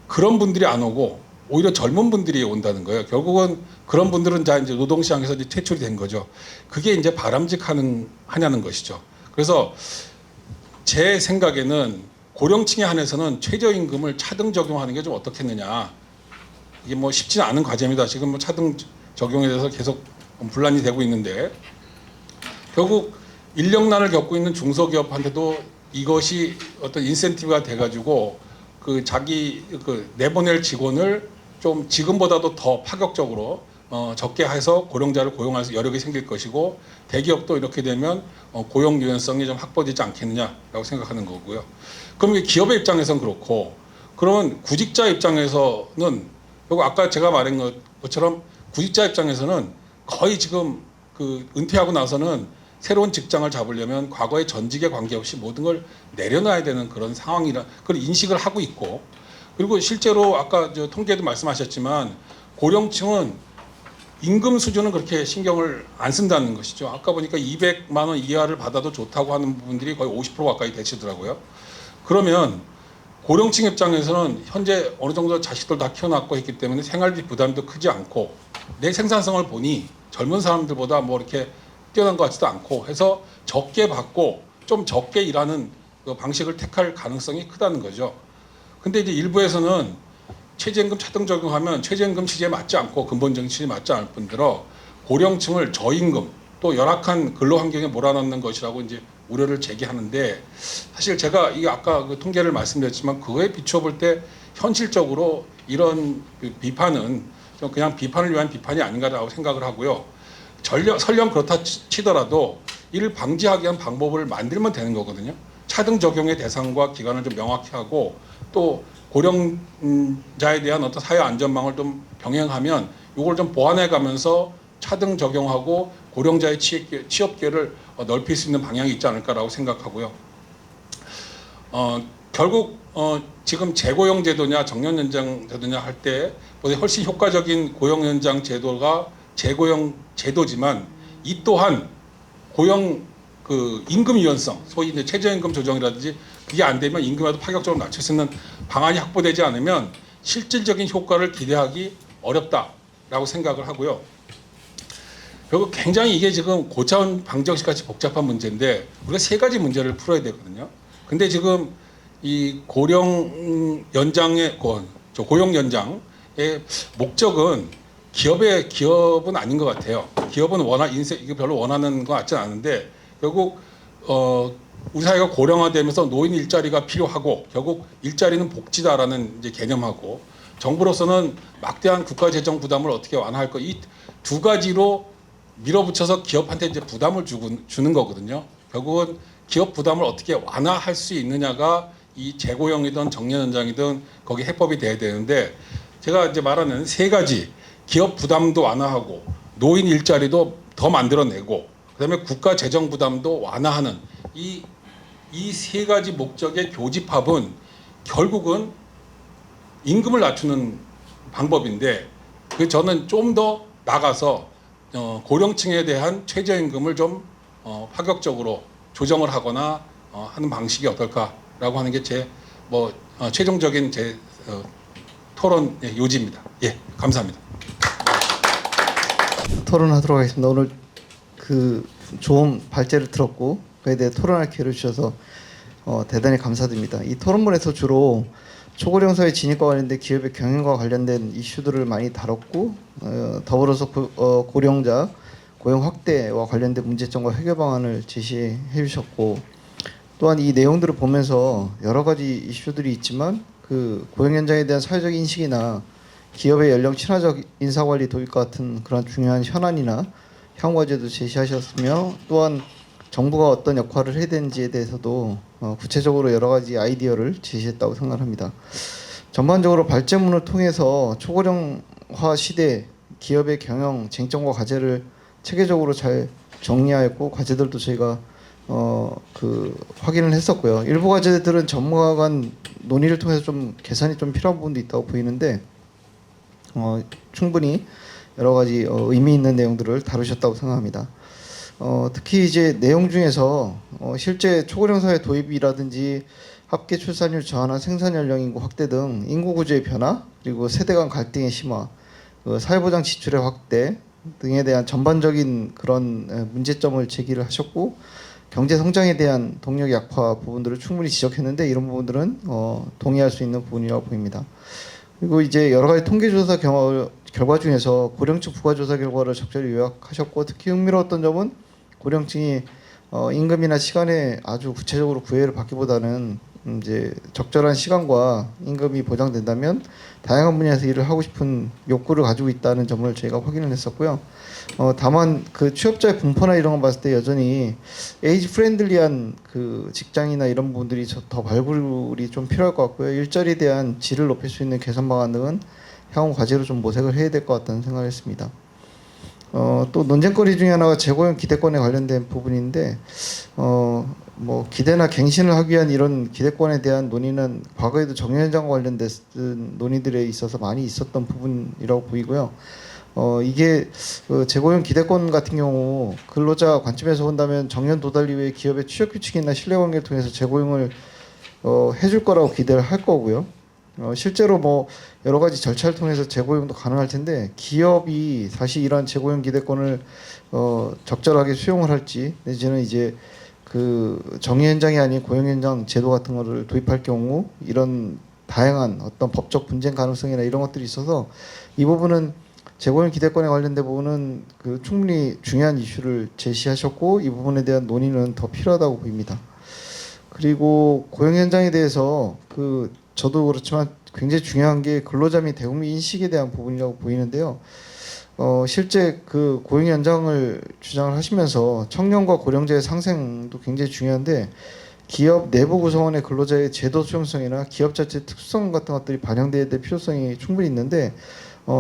그런 분들이 안 오고 오히려 젊은 분들이 온다는 거예요. 결국은 그런 분들은 다 이제 노동시장에서 이제 퇴출이 된 거죠. 그게 이제 바람직하냐는 것이죠. 그래서 제 생각에는 고령층에 한해서는 최저임금을 차등 적용하는 게 좀 어떻겠느냐. 이게 뭐 쉽지는 않은 과제입니다. 지금 뭐 차등 적용에 대해서 계속 분란이 되고 있는데 결국 인력난을 겪고 있는 중소기업한테도 이것이 어떤 인센티브가 돼가지고 그 자기 그 내보낼 직원을 좀 지금보다도 더 파격적으로 적게 해서 고령자를 고용할 수 여력이 생길 것이고 대기업도 이렇게 되면 고용 유연성이 좀 확보되지 않겠느냐라고 생각하는 거고요. 그럼 이게 기업의 입장에서는 그렇고 그러면 구직자 입장에서는 그리고 아까 제가 말한 것처럼 구직자 입장에서는 거의 지금 그 은퇴하고 나서는 새로운 직장을 잡으려면 과거의 전직에 관계없이 모든 걸 내려놔야 되는 그런 상황이라 그걸 인식을 하고 있고 그리고 실제로 아까 저 통계도 말씀하셨지만 고령층은 임금 수준은 그렇게 신경을 안 쓴다는 것이죠. 아까 보니까 200만 원 이하를 받아도 좋다고 하는 분들이 거의 50% 가까이 되시더라고요. 그러면 고령층 입장에서는 현재 어느 정도 자식들 다 키워놨고 했기 때문에 생활비 부담도 크지 않고 내 생산성을 보니 젊은 사람들보다 뭐 이렇게 뛰어난 것 같지도 않고 해서 적게 받고 좀 적게 일하는 그 방식을 택할 가능성이 크다는 거죠. 근데 이제 일부에서는 최저임금 차등 적용하면 최저임금 취지에 맞지 않고 근본적인 취지에 맞지 않을 뿐더러 고령층을 저임금 또 열악한 근로 환경에 몰아넣는 것이라고 이제 우려를 제기하는데 사실 제가 이게 아까 그 통계를 말씀드렸지만 그거에 비춰볼 때 현실적으로 이런 그 비판은 그냥 비판을 위한 비판이 아닌가라고 생각을 하고요. 설령 그렇다 치더라도 이를 방지하기 위한 방법을 만들면 되는 거거든요. 차등 적용의 대상과 기간을 좀 명확히 하고 또 고령자에 대한 어떤 사회 안전망을 좀 병행하면 이걸 좀 보완해 가면서 차등 적용하고 고령자의 취업 기회를 넓힐 수 있는 방향이 있지 않을까라고 생각하고요. 결국 지금 재고용 제도냐 정년 연장 제도냐 할 때 훨씬 효과적인 고용 연장 제도가 재고용 제도지만 이 또한 고용 그 임금 유연성, 소위 이제 최저임금 조정이라든지 그게 안 되면 임금에도 파격적으로 낮출 수 있는 방안이 확보되지 않으면 실질적인 효과를 기대하기 어렵다라고 생각을 하고요. 그리고 굉장히 이게 지금 고차원 방정식 같이 복잡한 문제인데 우리가 세 가지 문제를 풀어야 되거든요. 근데 지금 이 고령 연장의 고용 연장의 목적은 기업은 아닌 것 같아요. 기업은 이게 별로 원하는 것 같지는 않은데 결국 우리 사회가 고령화되면서 노인 일자리가 필요하고 결국 일자리는 복지다라는 이제 개념하고 정부로서는 막대한 국가 재정 부담을 어떻게 완화할 거 이 두 가지로 밀어붙여서 기업한테 이제 부담을 주는 거거든요. 결국은 기업 부담을 어떻게 완화할 수 있느냐가 이 재고용이든 정년 연장이든 거기 해법이 돼야 되는데 제가 이제 말하는 세 가지 기업 부담도 완화하고 노인 일자리도 더 만들어내고 그다음에 국가 재정 부담도 완화하는 이 세 가지 목적의 교집합은 결국은 임금을 낮추는 방법인데 그 저는 좀 더 나가서 고령층에 대한 최저임금을 좀 파격적으로 조정을 하거나 하는 방식이 어떨까라고 하는 게 제 최종적인 제 토론 요지입니다. 예, 감사합니다. 토론하도록 하겠습니다. 오늘 그 좋은 발제를 들었고 그에 대해 토론할 기회를 주셔서 대단히 감사드립니다. 이 토론문에서 주로 초고령사회 진입과 관련된 기업의 경영과 관련된 이슈들을 많이 다뤘고 더불어서 고령자 고용 확대와 관련된 문제점과 해결 방안을 제시해 주셨고 또한 이 내용들을 보면서 여러 가지 이슈들이 있지만 그 고용 현장에 대한 사회적 인식이나 기업의 연령 친화적 인사관리 도입과 같은 그런 중요한 현안이나 향후 과제도 제시하셨으며 또한 정부가 어떤 역할을 해야 되는지에 대해서도 구체적으로 여러 가지 아이디어를 제시했다고 생각합니다. 전반적으로 발제문을 통해서 초고령화 시대 기업의 경영 쟁점과 과제를 체계적으로 잘 정리하였고 과제들도 저희가 확인을 했었고요. 일부 과제들은 전문가 간 논의를 통해서 좀 개선이 좀 필요한 부분도 있다고 보이는데 충분히 여러 가지 의미 있는 내용들을 다루셨다고 생각합니다. 특히 이제 내용 중에서 실제 초고령 사회 도입이라든지 합계 출산율 저하나 생산 연령 인구 확대 등 인구 구조의 변화 그리고 세대 간 갈등의 심화, 사회보장 지출의 확대 등에 대한 전반적인 그런 문제점을 제기를 하셨고 경제 성장에 대한 동력 약화 부분들을 충분히 지적했는데 이런 부분들은 동의할 수 있는 부분이라고 보입니다. 그리고 이제 여러 가지 통계조사 결과 중에서 고령층 부가조사 결과를 적절히 요약하셨고 특히 흥미로웠던 점은 고령층이 임금이나 시간에 아주 구체적으로 구애를 받기보다는 이제 적절한 시간과 임금이 보장된다면 다양한 분야에서 일을 하고 싶은 욕구를 가지고 있다는 점을 저희가 확인을 했었고요. 다만 그 취업자의 분포나 이런 거 봤을 때 여전히 에이지 프렌들리한 그 직장이나 이런 부분들이 더 발굴이 좀 필요할 것 같고요. 일자리에 대한 질을 높일 수 있는 개선 방안 등은 향후 과제로 좀 모색을 해야 될 것 같다는 생각을 했습니다. 또 논쟁거리 중에 하나가 재고용 기대권에 관련된 부분인데 뭐 기대나 갱신을 하기 위한 이런 기대권에 대한 논의는 과거에도 정년연장과 관련된 논의들에 있어서 많이 있었던 부분이라고 보이고요. 이게 재고용 기대권 같은 경우 근로자 관점에서 본다면 정년 도달 이후에 기업의 취업 규칙이나 신뢰관계를 통해서 재고용을 해줄 거라고 기대를 할 거고요. 실제로 뭐 여러 가지 절차를 통해서 재고용도 가능할 텐데 기업이 사실 이러한 재고용 기대권을 적절하게 수용을 할지 내지는 이제 그 정의 현장이 아닌 고용 현장 제도 같은 거를 도입할 경우 이런 다양한 어떤 법적 분쟁 가능성이나 이런 것들이 있어서 이 부분은 재고용 기대권에 관련된 부분은 그 충분히 중요한 이슈를 제시하셨고 이 부분에 대한 논의는 더 필요하다고 보입니다. 그리고 고용 현장에 대해서 저도 그렇지만 굉장히 중요한 게 근로자 및 대국민 인식에 대한 부분이라고 보이는데요. 실제 그 고용 연장을 주장을 하시면서 청년과 고령자의 상생도 굉장히 중요한데 기업 내부 구성원의 근로자의 제도 수용성이나 기업 자체의 특수성 같은 것들이 반영돼야 될 필요성이 충분히 있는데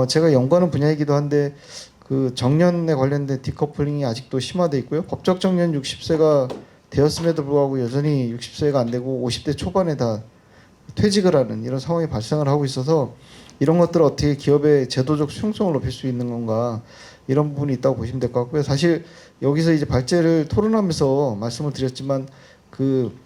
제가 연구하는 분야이기도 한데 그 정년에 관련된 디커플링이 아직도 심화돼 있고요. 법적 정년 60세가 되었음에도 불구하고 여전히 60세가 안 되고 50대 초반에 다 퇴직을 하는 이런 상황이 발생을 하고 있어서 이런 것들을 어떻게 기업의 제도적 수용성을 높일 수 있는 건가 이런 부분이 있다고 보시면 될 것 같고요. 사실 여기서 이제 발제를 토론하면서 말씀을 드렸지만 그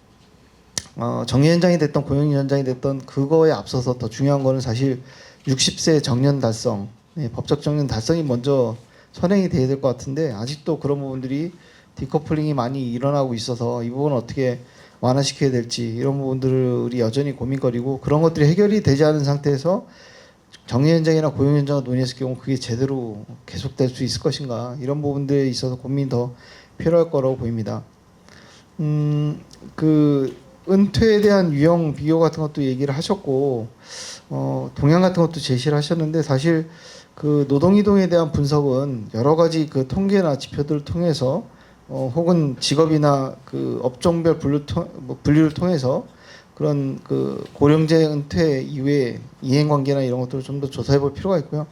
정년연장이 됐던 고용연장이 됐던 그거에 앞서서 더 중요한 거는 사실 60세 정년 달성, 법적 정년 달성이 먼저 선행이 돼야 될 것 같은데 아직도 그런 부분들이 디커플링이 많이 일어나고 있어서 이 부분을 어떻게 완화시켜야 될지 이런 부분들이 여전히 고민거리고 그런 것들이 해결이 되지 않은 상태에서 정년연장이나 고용연장을 논의했을 경우 그게 제대로 계속될 수 있을 것인가 이런 부분들에 있어서 고민이 더 필요할 거라고 보입니다. 그 은퇴에 대한 유형 비교 같은 것도 얘기를 하셨고 동향 같은 것도 제시를 하셨는데 사실 그 노동이동에 대한 분석은 여러 가지 그 통계나 지표들을 통해서 혹은 직업이나 그 업종별 분류를 통해서 그런 그 고령제 은퇴 이후에 이행 관계나 이런 것들을 좀 더 조사해 볼 필요가 있고요.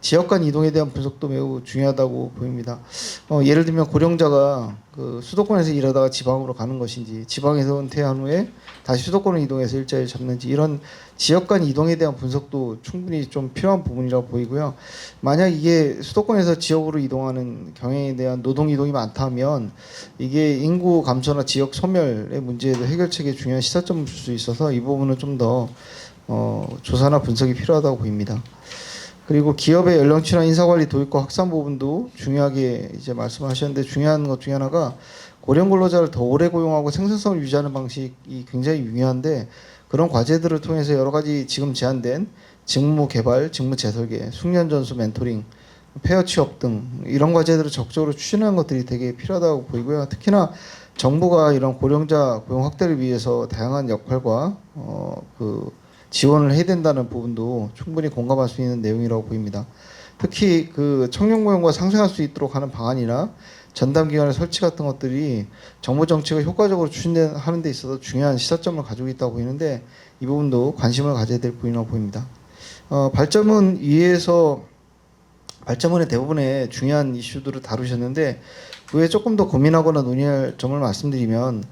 지역 간 이동에 대한 분석도 매우 중요하다고 보입니다. 예를 들면 고령자가 그 수도권에서 일하다가 지방으로 가는 것인지 지방에서 은퇴한 후에 다시 수도권으로 이동해서 일자리를 잡는지 이런 지역 간 이동에 대한 분석도 충분히 좀 필요한 부분이라고 보이고요. 만약 이게 수도권에서 지역으로 이동하는 경향에 대한 노동 이동이 많다면 이게 인구 감소나 지역 소멸의 문제에도 해결책에 중요한 시사점을 줄 수 있어서 이 부분은 좀 더 조사나 분석이 필요하다고 보입니다. 그리고 기업의 연령치나 인사관리 도입과 확산 부분도 중요하게 이제 말씀하셨는데 중요한 것 중에 하나가 고령 근로자를 더 오래 고용하고 생산성을 유지하는 방식이 굉장히 중요한데 그런 과제들을 통해서 여러 가지 지금 제안된 직무 개발, 직무 재설계, 숙련 전수 멘토링, 페어 취업 등 이런 과제들을 적극적으로 추진하는 것들이 되게 필요하다고 보이고요. 특히나 정부가 이런 고령자 고용 확대를 위해서 다양한 역할과 그 지원을 해야 된다는 부분도 충분히 공감할 수 있는 내용이라고 보입니다. 특히 그 청년 고용과 상생할 수 있도록 하는 방안이나 전담 기관의 설치 같은 것들이 정부 정책을 효과적으로 추진하는 데 있어서 중요한 시사점을 가지고 있다고 보이는데 이 부분도 관심을 가져야 될 부분이라고 보입니다. 발전문 위에서 발전문의 대부분의 중요한 이슈들을 다루셨는데 그 외에 조금 더 고민하거나 논의할 점을 말씀드리면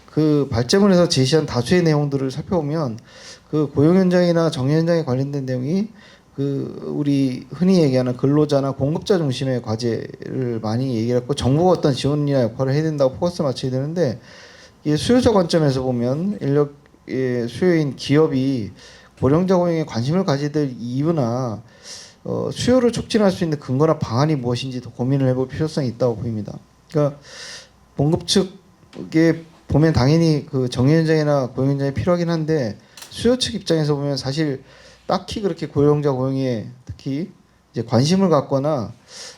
그 발제문에서 제시한 다수의 내용들을 살펴보면 그 고용 현장이나 정년 현장에 관련된 내용이 그 우리 흔히 얘기하는 근로자나 공급자 중심의 과제를 많이 얘기를 했고 정부가 어떤 지원이나 역할을 해야 된다고 포커스를 맞춰야 되는데 이게 수요자 관점에서 보면 인력의 수요인 기업이 고령자 고용에 관심을 가져야 될 이유나 수요를 촉진할 수 있는 근거나 방안이 무엇인지 더 고민을 해볼 필요성이 있다고 보입니다. 그러니까 공급 측에 보면 당연히 그 정년 현장이나 고용 현장이 필요하긴 한데 수요 측 입장에서 보면 사실 딱히 그렇게 고령자 고용에 특히 이제 관심을 갖거나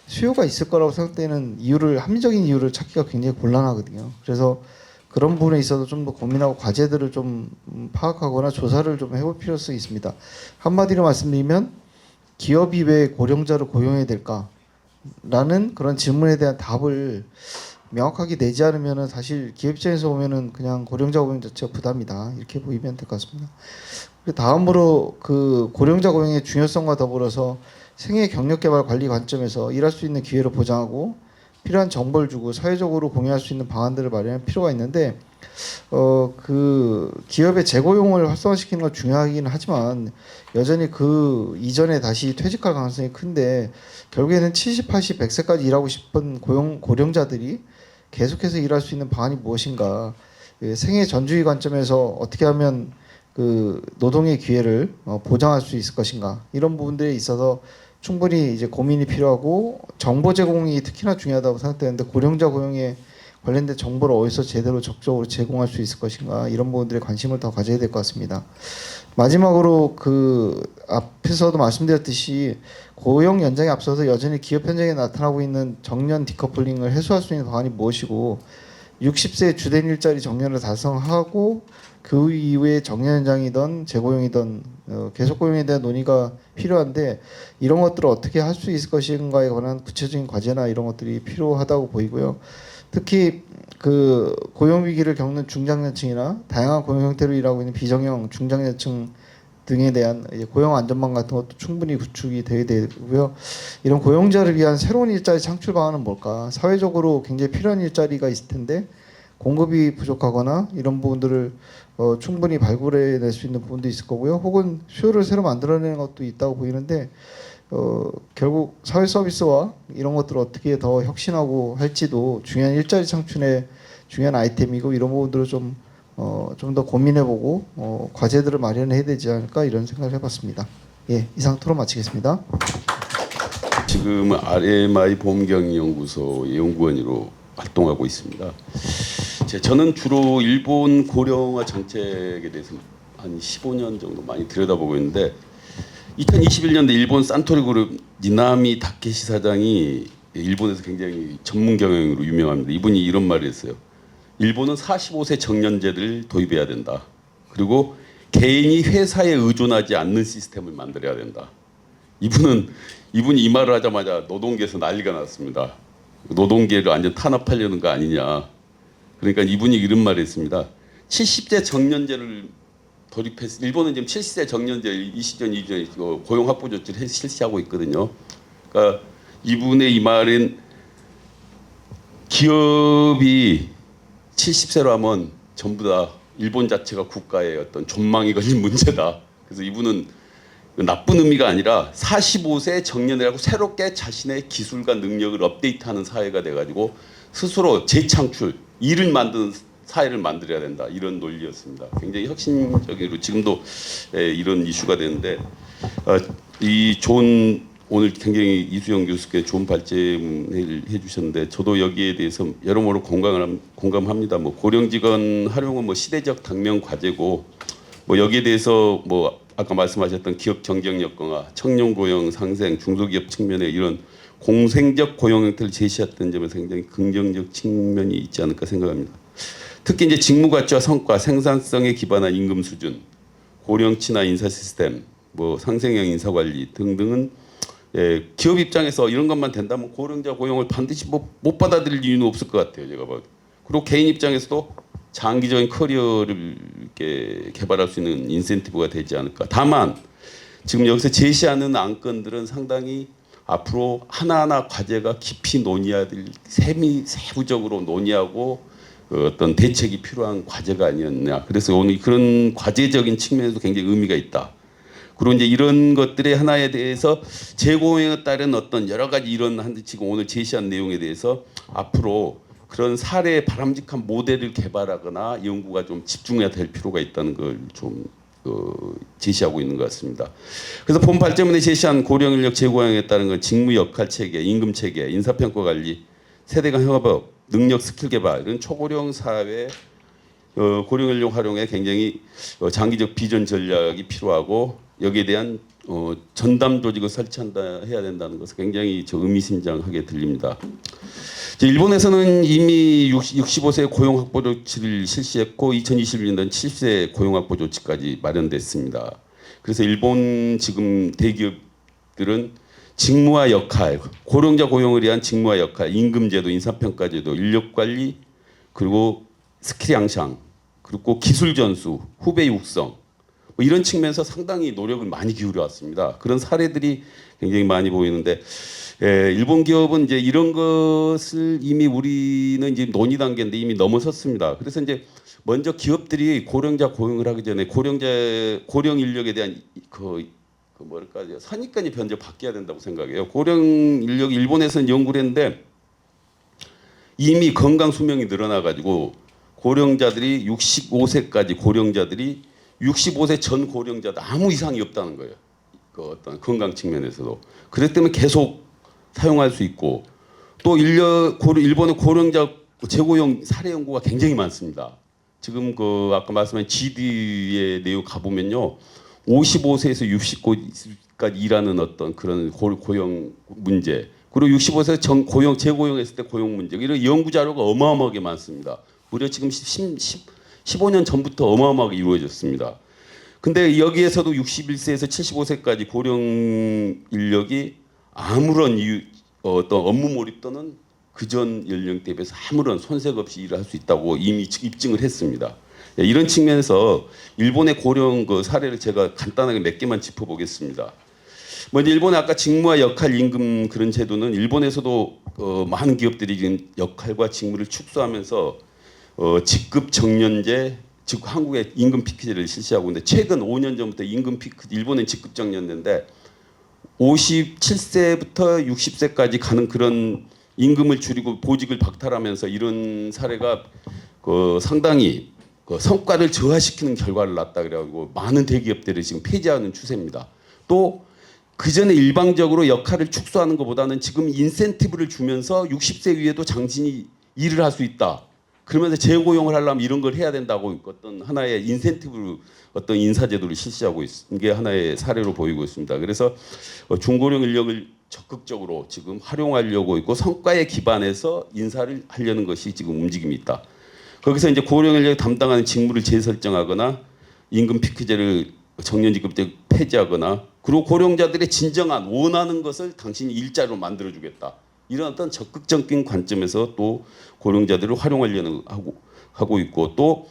수요가 있을 거라고 생각되는 이유를 합리적인 이유를 찾기가 굉장히 곤란하거든요. 그래서 그런 부분에 있어서 좀 더 고민하고 과제들을 좀 파악하거나 조사를 좀 해볼 필요성이 있습니다. 한마디로 말씀드리면 기업이 왜 고령자를 고용해야 될까라는 그런 질문에 대한 답을 명확하게 내지 않으면은 사실 기업 입장에서 보면은 그냥 고령자 고용 자체가 부담이다 이렇게 보이면 될 것 같습니다. 다음으로 그 고령자 고용의 중요성과 더불어서 생애 경력 개발 관리 관점에서 일할 수 있는 기회를 보장하고 필요한 정보를 주고 사회적으로 공유할 수 있는 방안들을 마련할 필요가 있는데 그 기업의 재고용을 활성화시키는 건 중요하긴 하지만 여전히 그 이전에 다시 퇴직할 가능성이 큰데 결국에는 70, 80, 100세까지 일하고 싶은 고령자들이 계속해서 일할 수 있는 방안이 무엇인가 생애 전주의 관점에서 어떻게 하면 그 노동의 기회를 보장할 수 있을 것인가 이런 부분들에 있어서 충분히 이제 고민이 필요하고 정보 제공이 특히나 중요하다고 생각되는데 고령자 고용에 관련된 정보를 어디서 제대로 적극적으로 제공할 수 있을 것인가 이런 부분들에 관심을 더 가져야 될 것 같습니다. 마지막으로 그 앞에서도 말씀드렸듯이 고용 연장에 앞서서 여전히 기업 현장에 나타나고 있는 정년 디커플링을 해소할 수 있는 방안이 무엇이고 60세 주된 일자리 정년을 달성하고 그 이후에 정년 연장이든 재고용이든 계속 고용에 대한 논의가 필요한데 이런 것들을 어떻게 할 수 있을 것인가에 관한 구체적인 과제나 이런 것들이 필요하다고 보이고요. 특히 그 고용 위기를 겪는 중장년층이나 다양한 고용 형태로 일하고 있는 비정형 중장년층 등에 대한 이제 고용 안전망 같은 것도 충분히 구축이 돼야 되고요. 이런 고용자를 위한 새로운 일자리 창출 방안은 뭘까? 사회적으로 굉장히 필요한 일자리가 있을 텐데 공급이 부족하거나 이런 부분들을 충분히 발굴해낼 수 있는 부분도 있을 거고요. 혹은 수요를 새로 만들어내는 것도 있다고 보이는데 결국 사회 서비스와 이런 것들을 어떻게 더 혁신하고 할지도 중요한 일자리 창출의 중요한 아이템이고 이런 부분들을 좀 더 고민해보고 과제들을 마련해야 되지 않을까 이런 생각을 해봤습니다. 예, 이상 토론 마치겠습니다. 지금 RMI 보험경영연구소의 연구원으로 활동하고 있습니다. 저는 주로 일본 고령화 정책에 대해서 한 15년 정도 많이 들여다보고 있는데 2021년도 일본 산토리 그룹 니나미 다케시 사장이 일본에서 굉장히 전문 경영으로 유명합니다. 이분이 이런 말을 했어요. 일본은 45세 정년제를 도입해야 된다. 그리고 개인이 회사에 의존하지 않는 시스템을 만들어야 된다. 이분이 이 말을 하자마자 노동계에서 난리가 났습니다. 노동계를 완전 탄압하려는 거 아니냐. 그러니까 이분이 이런 말을 했습니다. 70세 정년제를 도입했. 일본은 지금 70세 정년제 20년 이전에 고용 확보 조치를 실시하고 있거든요. 그러니까 이분의 이 말은 기업이 70세로 하면 전부 다 일본 자체가 국가의 어떤 존망이 걸린 문제다. 그래서 이분은 나쁜 의미가 아니라 45세 정년이라고 새롭게 자신의 기술과 능력을 업데이트하는 사회가 돼가지고 스스로 재창출, 일을 만드는 사회를 만들어야 된다. 이런 논리였습니다. 굉장히 혁신적으로 지금도 이런 이슈가 되는데 이 좋은 오늘 굉장히 이수영 교수께 좋은 발제를 해주셨는데 저도 여기에 대해서 여러모로 공감합니다. 뭐 고령 직원 활용은 뭐 시대적 당면 과제고 뭐 여기에 대해서 뭐 아까 말씀하셨던 기업 경쟁력 강화, 청년 고용 상생, 중소기업 측면에 이런 공생적 고용 형태를 제시했던 점에서 굉장히 긍정적 측면이 있지 않을까 생각합니다. 특히 이제 직무 가치와 성과, 생산성에 기반한 임금 수준, 고령치나 인사 시스템, 뭐 상생형 인사 관리 등등은 기업 입장에서 이런 것만 된다면 고령자 고용을 반드시 못 받아들일 이유는 없을 것 같아요. 제가 봐도. 그리고 개인 입장에서도 장기적인 커리어를 이렇게 개발할 수 있는 인센티브가 되지 않을까. 다만 지금 여기서 제시하는 안건들은 상당히 앞으로 하나하나 과제가 깊이 논의해야 될 세부적으로 논의하고 어떤 대책이 필요한 과제가 아니었냐. 그래서 오늘 그런 과제적인 측면에서 굉장히 의미가 있다. 그리고 이제 이런 것들의 하나에 대해서 재고용에 따른 어떤 여러 가지 이런 지금 오늘 제시한 내용에 대해서 앞으로 그런 사례의 바람직한 모델을 개발하거나 연구가 좀 집중해야 될 필요가 있다는 걸 좀 제시하고 있는 것 같습니다. 그래서 본 발제문에 제시한 고령 인력 재고용에 따른 건 직무 역할 체계, 임금 체계, 인사평가 관리, 세대 간 협업, 능력 스킬 개발 이런 초고령 사회 고령 인력 활용에 굉장히 장기적 비전 전략이 필요하고 여기에 대한 전담 조직을 설치한다 해야 된다는 것은 굉장히 의미심장하게 들립니다. 일본에서는 이미 65세 고용 확보 조치를 실시했고 2021년도는 70세 고용 확보 조치까지 마련됐습니다. 그래서 일본 지금 대기업들은 직무와 역할, 고령자 고용을 위한 직무와 역할, 임금제도, 인사평가제도, 인력관리, 그리고 스킬 향상, 그리고 기술 전수, 후배 육성 뭐 이런 측면에서 상당히 노력을 많이 기울여 왔습니다. 그런 사례들이 굉장히 많이 보이는데 일본 기업은 이제 이런 것을 이미 우리는 이제 논의 단계인데 이미 넘어섰습니다. 그래서 이제 먼저 기업들이 고령자 고용을 하기 전에 고령 인력에 대한 뭐랄까 선입관이 먼저 바뀌어야 된다고 생각해요. 고령 인력 일본에서는 연구를 했는데 이미 건강 수명이 늘어나 가지고 고령자들이 65세까지 고령자들이 65세 전 고령자도 아무 이상이 없다는 거예요. 그 어떤 건강 측면에서도. 그렇기 때문에 계속 사용할 수 있고 또 일본의 고령자 재고용 사례 연구가 굉장히 많습니다. 지금 그 아까 말씀한 GD의 내용 가보면요. 55세에서 60세까지 일하는 어떤 그런 고용 문제 그리고 65세 고용 재고용했을 때 고용 문제 이런 연구 자료가 어마어마하게 많습니다. 무려 지금 15년 전부터 어마어마하게 이루어졌습니다. 근데 여기에서도 61세에서 75세까지 고령 인력이 아무런 어떤 업무 몰입 또는 그전 연령대에 비해서 아무런 손색 없이 일을 할 수 있다고 이미 입증을 했습니다. 예, 이런 측면에서 일본의 고령 그 사례를 제가 간단하게 몇 개만 짚어보겠습니다. 먼저 일본의 아까 직무와 역할 임금 그런 제도는 일본에서도 많은 기업들이 지금 역할과 직무를 축소하면서 직급 정년제, 즉 한국의 임금 피크제를 실시하고 있는데 최근 5년 전부터 임금 피크 일본은 직급 정년제인데 57세부터 60세까지 가는 그런 임금을 줄이고 보직을 박탈하면서 이런 사례가 상당히 성과를 저하시키는 결과를 낳았다 그래가지고 많은 대기업들이 지금 폐지하는 추세입니다. 또 그 전에 일방적으로 역할을 축소하는 것보다는 지금 인센티브를 주면서 60세 위에도 당신이 일을 할 수 있다. 그러면서 재고용을 하려면 이런 걸 해야 된다고 어떤 하나의 인센티브로 어떤 인사제도를 실시하고 있는 게 하나의 사례로 보이고 있습니다. 그래서 중고령 인력을 적극적으로 지금 활용하려고 있고 성과에 기반해서 인사를 하려는 것이 지금 움직임이 있다. 거기서 이제 고령 인력이 담당하는 직무를 재설정하거나 임금 피크제를 정년직급제 폐지하거나 그리고 고령자들의 진정한 원하는 것을 당신이 일자리로 만들어주겠다. 이런 어떤 적극적인 관점에서 또 고령자들을 활용하려는 하고 있고 또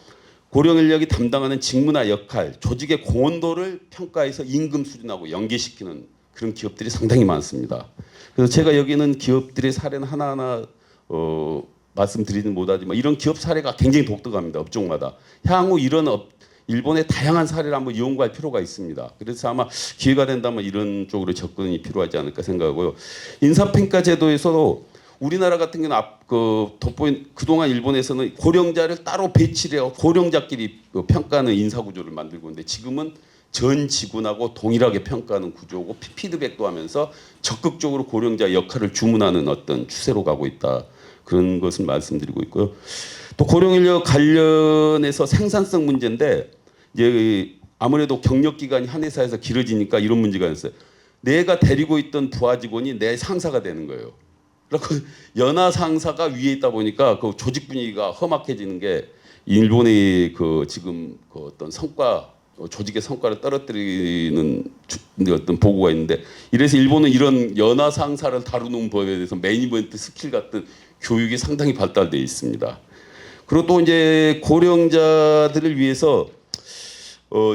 고령 인력이 담당하는 직무나 역할, 조직의 고온도를 평가해서 임금 수준하고 연계시키는 그런 기업들이 상당히 많습니다. 그래서 제가 여기는 기업들의 사례는 하나하나 말씀드리는 못하지만 이런 기업 사례가 굉장히 독특합니다. 업종마다. 향후 이런 일본의 다양한 사례를 한번 연구할 필요가 있습니다. 그래서 아마 기회가 된다면 이런 쪽으로 접근이 필요하지 않을까 생각하고요. 인사평가 제도에서도 우리나라 같은 경우는 돋보인 그동안 일본에서는 고령자를 따로 배치를 해서 고령자끼리 평가하는 인사구조를 만들고 있는데 지금은 전 직원하고 동일하게 평가하는 구조고 피드백도 하면서 적극적으로 고령자 역할을 주문하는 어떤 추세로 가고 있다. 그런 것을 말씀드리고 있고요. 또 고령 인력 관련해서 생산성 문제인데 이제 아무래도 경력 기간이 한 회사에서 길어지니까 이런 문제가 있어요. 내가 데리고 있던 부하 직원이 내 상사가 되는 거예요. 그래서 연하 상사가 위에 있다 보니까 그 조직 분위기가 험악해지는 게 일본의 지금 어떤 성과 조직의 성과를 떨어뜨리는 어떤 보고가 있는데 이래서 일본은 이런 연하 상사를 다루는 법에 대해서 매니지먼트 스킬 같은 교육이 상당히 발달되어 있습니다. 그리고 또 이제 고령자들을 위해서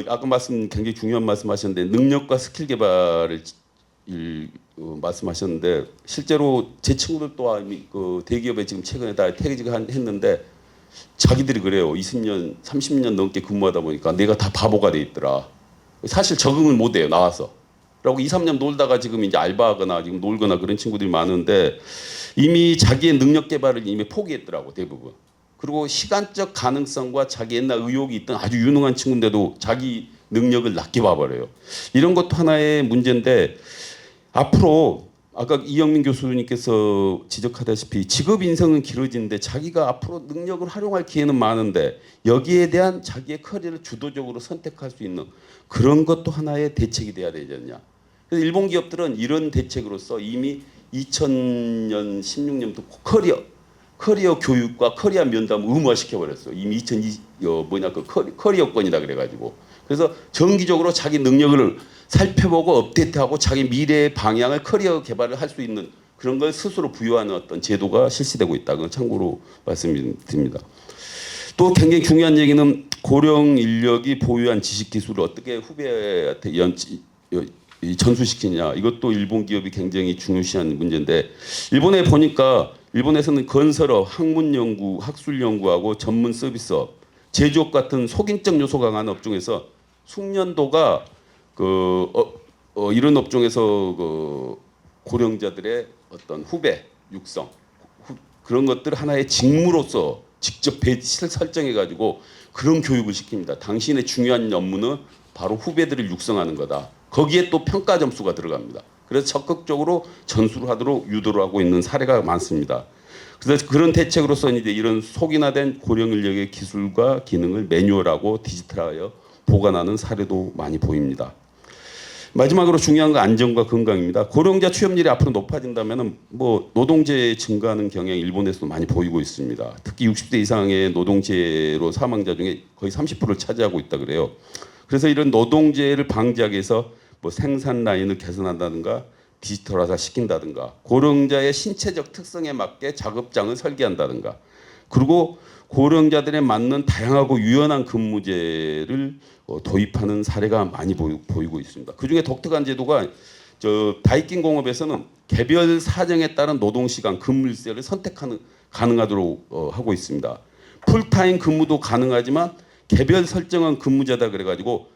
아까 굉장히 중요한 말씀하셨는데 능력과 스킬 개발을 말씀하셨는데 실제로 제 친구들 또한 대기업에 지금 최근에 다 퇴직했는데 자기들이 그래요. 20년, 30년 넘게 근무하다 보니까 내가 다 바보가 돼 있더라. 사실 적응을 못 해요. 나와서. 그리고 2, 3년 놀다가 지금 이제 알바하거나 지금 놀거나 그런 친구들이 많은데 이미 자기의 능력 개발을 이미 포기했더라고 대부분. 그리고 시간적 가능성과 자기 옛날 의욕이 있던 아주 유능한 친구인데도 자기 능력을 낮게 봐버려요. 이런 것도 하나의 문제인데 앞으로 아까 이영민 교수님께서 지적하다시피 직업 인생은 길어지는데 자기가 앞으로 능력을 활용할 기회는 많은데 여기에 대한 자기의 커리어를 주도적으로 선택할 수 있는 그런 것도 하나의 대책이 돼야 되지 않냐. 그래서 일본 기업들은 이런 대책으로서 이미 2000년, 16년부터 커리어 교육과 커리어 면담을 의무화시켜 버렸어. 이미 커리어권이다 그래가지고. 그래서 정기적으로 자기 능력을 살펴보고 업데이트하고 자기 미래의 방향을 커리어 개발을 할 수 있는 그런 걸 스스로 부여하는 어떤 제도가 실시되고 있다. 그 참고로 말씀드립니다. 또 굉장히 중요한 얘기는 고령 인력이 보유한 지식 기술을 어떻게 후배한테 전수시키냐. 이것도 일본 기업이 굉장히 중요시한 문제인데 일본에 보니까 일본에서는 건설업, 학문 연구, 학술 연구하고 전문 서비스업, 제조업 같은 속인적 요소가 강한 업종에서 숙련도가 이런 업종에서 고령자들의 어떤 후배 육성 그런 것들 하나의 직무로서 직접 설정해 가지고 그런 교육을 시킵니다. 당신의 중요한 업무는 바로 후배들을 육성하는 거다. 거기에 또 평가 점수가 들어갑니다. 그래서 적극적으로 전수를 하도록 유도를 하고 있는 사례가 많습니다. 그래서 그런 대책으로서 이제 이런 속인화된 고령 인력의 기술과 기능을 매뉴얼하고 디지털화하여 보관하는 사례도 많이 보입니다. 마지막으로 중요한 건 안전과 건강입니다. 고령자 취업률이 앞으로 높아진다면 노동재 증가하는 경향이 일본에서도 많이 보이고 있습니다. 특히 60대 이상의 노동재로 사망자 중에 거의 30%를 차지하고 있다 그래요. 그래서 이런 노동재를 방지하기 위해서 생산 라인을 개선한다든가 디지털화사 시킨다든가 고령자의 신체적 특성에 맞게 작업장을 설계한다든가 그리고 고령자들에 맞는 다양하고 유연한 근무제를 도입하는 사례가 많이 보이고 있습니다. 그중에 독특한 제도가 다이킹 공업에서는 개별 사정에 따른 노동 시간 근무 일수를 선택하는 가능하도록 하고 있습니다. 풀타임 근무도 가능하지만 개별 설정한 근무제다 그래가지고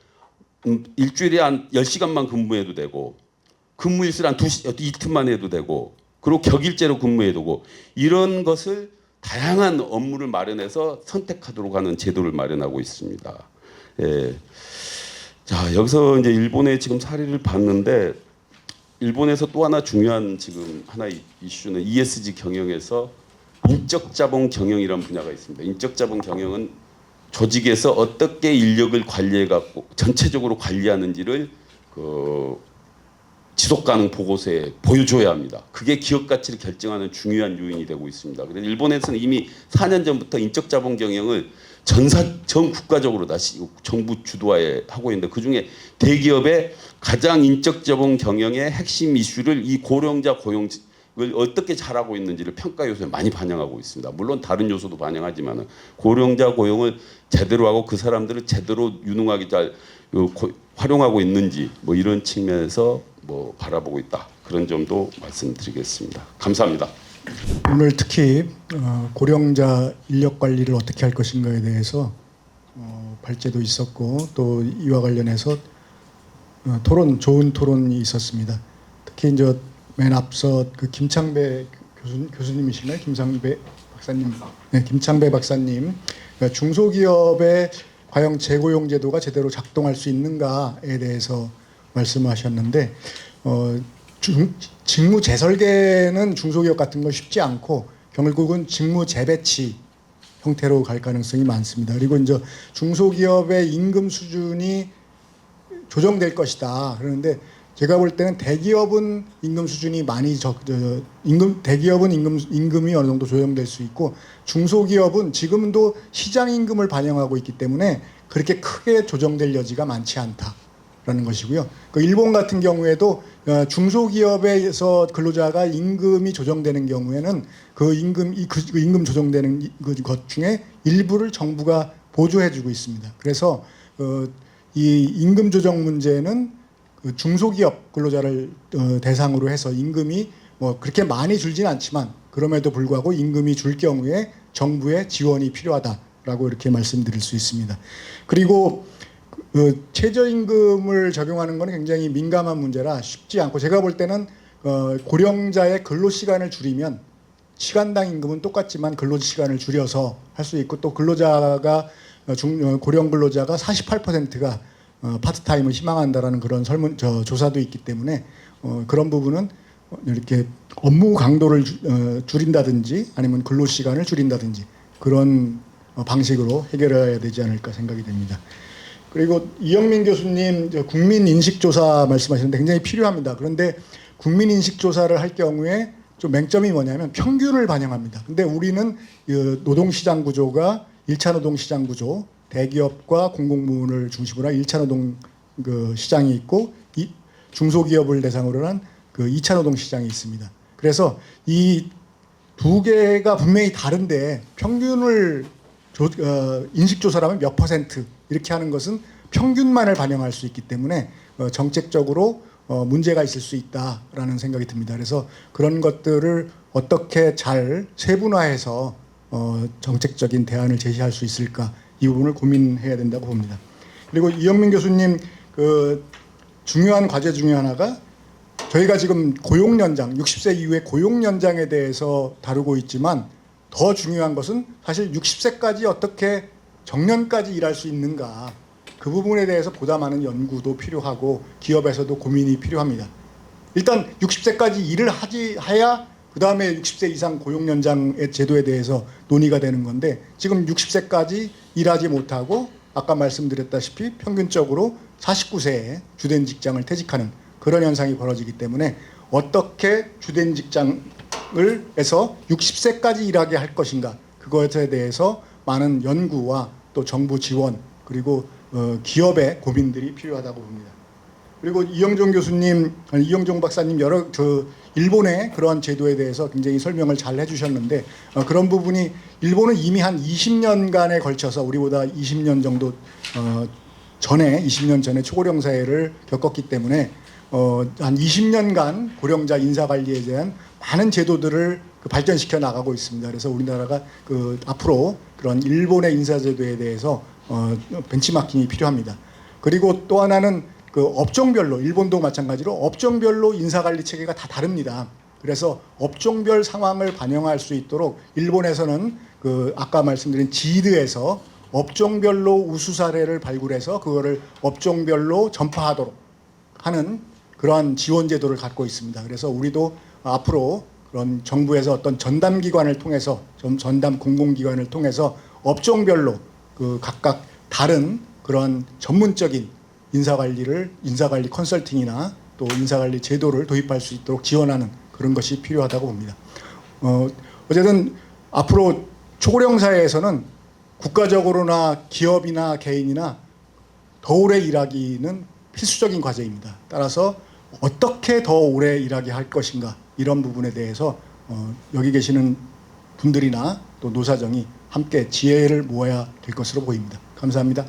일주일에 한 10시간만 근무해도 되고 근무 일수를 한 이틀만 해도 되고 그리고 격일제로 근무해도 되고 이런 것을 다양한 업무를 마련해서 선택하도록 하는 제도를 마련하고 있습니다. 예. 자, 여기서 이제 일본의 지금 사례를 봤는데 일본에서 또 하나 중요한 지금 하나의 이슈는 ESG 경영에서 인적 자본 경영이라는 분야가 있습니다. 인적 자본 경영은 조직에서 어떻게 인력을 관리해 갖고 전체적으로 관리하는지를 지속 가능 보고서에 보여줘야 합니다. 그게 기업 가치를 결정하는 중요한 요인이 되고 있습니다. 그래서 일본에서는 이미 4년 전부터 인적 자본 경영을 전 국가적으로 다시 정부 주도하에 하고 있는데 그중에 대기업의 가장 인적 자본 경영의 핵심 이슈를 이 고령자 고용을 어떻게 잘하고 있는지를 평가 요소에 많이 반영하고 있습니다. 물론 다른 요소도 반영하지만 고령자 고용을 제대로 하고 그 사람들을 제대로 유능하게 잘 활용하고 있는지 뭐 이런 측면에서 뭐 바라보고 있다. 그런 점도 말씀드리겠습니다. 감사합니다. 오늘 특히 고령자 인력 관리를 어떻게 할 것인가에 대해서 발제도 있었고 또 이와 관련해서 좋은 토론이 있었습니다. 특히 이제 맨 앞서 그 김창배 교수님이신가요? 김창배 박사님. 네, 김창배 박사님. 그러니까 중소기업의 과연 재고용 제도가 제대로 작동할 수 있는가에 대해서 말씀하셨는데 직무 재설계는 중소기업 같은 건 쉽지 않고 결국은 직무 재배치 형태로 갈 가능성이 많습니다. 그리고 이제 중소기업의 임금 수준이 조정될 것이다. 그런데 제가 볼 때는 대기업은 임금 수준이 많이 대기업은 임금이 어느 정도 조정될 수 있고 중소기업은 지금도 시장 임금을 반영하고 있기 때문에 그렇게 크게 조정될 여지가 많지 않다라는 것이고요. 그 일본 같은 경우에도 중소기업에서 근로자가 임금이 조정되는 경우에는 그 임금 조정되는 것 중에 일부를 정부가 보조해주고 있습니다. 그래서 이 임금 조정 문제는 그 중소기업 근로자를 대상으로 해서 임금이 뭐 그렇게 많이 줄지는 않지만 그럼에도 불구하고 임금이 줄 경우에 정부의 지원이 필요하다라고 이렇게 말씀드릴 수 있습니다. 그리고 최저임금을 적용하는 것은 굉장히 민감한 문제라 쉽지 않고 제가 볼 때는 고령자의 근로시간을 줄이면 시간당 임금은 똑같지만 근로시간을 줄여서 할 수 있고 또 근로자가 고령 근로자가 48%가 파트타임을 희망한다라는 그런 조사도 있기 때문에 그런 부분은 이렇게 업무 강도를 줄인다든지 아니면 근로 시간을 줄인다든지 그런 방식으로 해결해야 되지 않을까 생각이 됩니다. 그리고 이영민 교수님 국민 인식 조사 말씀하시는데 굉장히 필요합니다. 그런데 국민 인식 조사를 할 경우에 좀 맹점이 뭐냐면 평균을 반영합니다. 근데 우리는 노동시장 구조가 1차 노동시장 구조 대기업과 공공부문을 중심으로 한 1차 노동 시장이 있고 중소기업을 대상으로 한 그 2차 노동 시장이 있습니다. 그래서 이 두 개가 분명히 다른데 평균을 인식조사라면 몇 퍼센트 이렇게 하는 것은 평균만을 반영할 수 있기 때문에 정책적으로 문제가 있을 수 있다라는 생각이 듭니다. 그래서 그런 것들을 어떻게 잘 세분화해서 정책적인 대안을 제시할 수 있을까 이 부분을 고민해야 된다고 봅니다. 그리고 이영민 교수님 그 중요한 과제 중에 하나가 저희가 지금 고용연장 60세 이후의 고용연장에 대해서 다루고 있지만 더 중요한 것은 사실 60세까지 어떻게 정년까지 일할 수 있는가 그 부분에 대해서 보다 많은 연구도 필요하고 기업에서도 고민이 필요합니다. 일단 60세까지 일을 해야 그 다음에 60세 이상 고용연장의 제도에 대해서 논의가 되는 건데 지금 60세까지 일하지 못하고 아까 말씀드렸다시피 평균적으로 49세에 주된 직장을 퇴직하는 그런 현상이 벌어지기 때문에 어떻게 주된 직장을 해서 60세까지 일하게 할 것인가 그것에 대해서 많은 연구와 또 정부 지원 그리고 기업의 고민들이 필요하다고 봅니다. 그리고 이영종 교수님, 아니, 이영종 박사님 여러 일본의 그러한 제도에 대해서 굉장히 설명을 잘 해주셨는데 그런 부분이 일본은 이미 한 20년간에 걸쳐서 우리보다 20년 정도 전에 20년 전에 초고령 사회를 겪었기 때문에 한 20년간 고령자 인사 관리에 대한 많은 제도들을 발전시켜 나가고 있습니다. 그래서 우리나라가 앞으로 그런 일본의 인사 제도에 대해서 벤치마킹이 필요합니다. 그리고 또 하나는 업종별로 일본도 마찬가지로 업종별로 인사 관리 체계가 다 다릅니다. 그래서 업종별 상황을 반영할 수 있도록 일본에서는 아까 말씀드린 지드에서 업종별로 우수 사례를 발굴해서 그거를 업종별로 전파하도록 하는 그러한 지원 제도를 갖고 있습니다. 그래서 우리도 앞으로 그런 정부에서 어떤 전담 기관을 통해서 전담 공공기관을 통해서 업종별로 각각 다른 그런 전문적인 인사관리 컨설팅이나 또 인사관리 제도를 도입할 수 있도록 지원하는 그런 것이 필요하다고 봅니다. 어쨌든 앞으로 초고령 사회에서는 국가적으로나 기업이나 개인이나 더 오래 일하기는 필수적인 과제입니다. 따라서 어떻게 더 오래 일하게 할 것인가 이런 부분에 대해서 여기 계시는 분들이나 또 노사정이 함께 지혜를 모아야 될 것으로 보입니다. 감사합니다.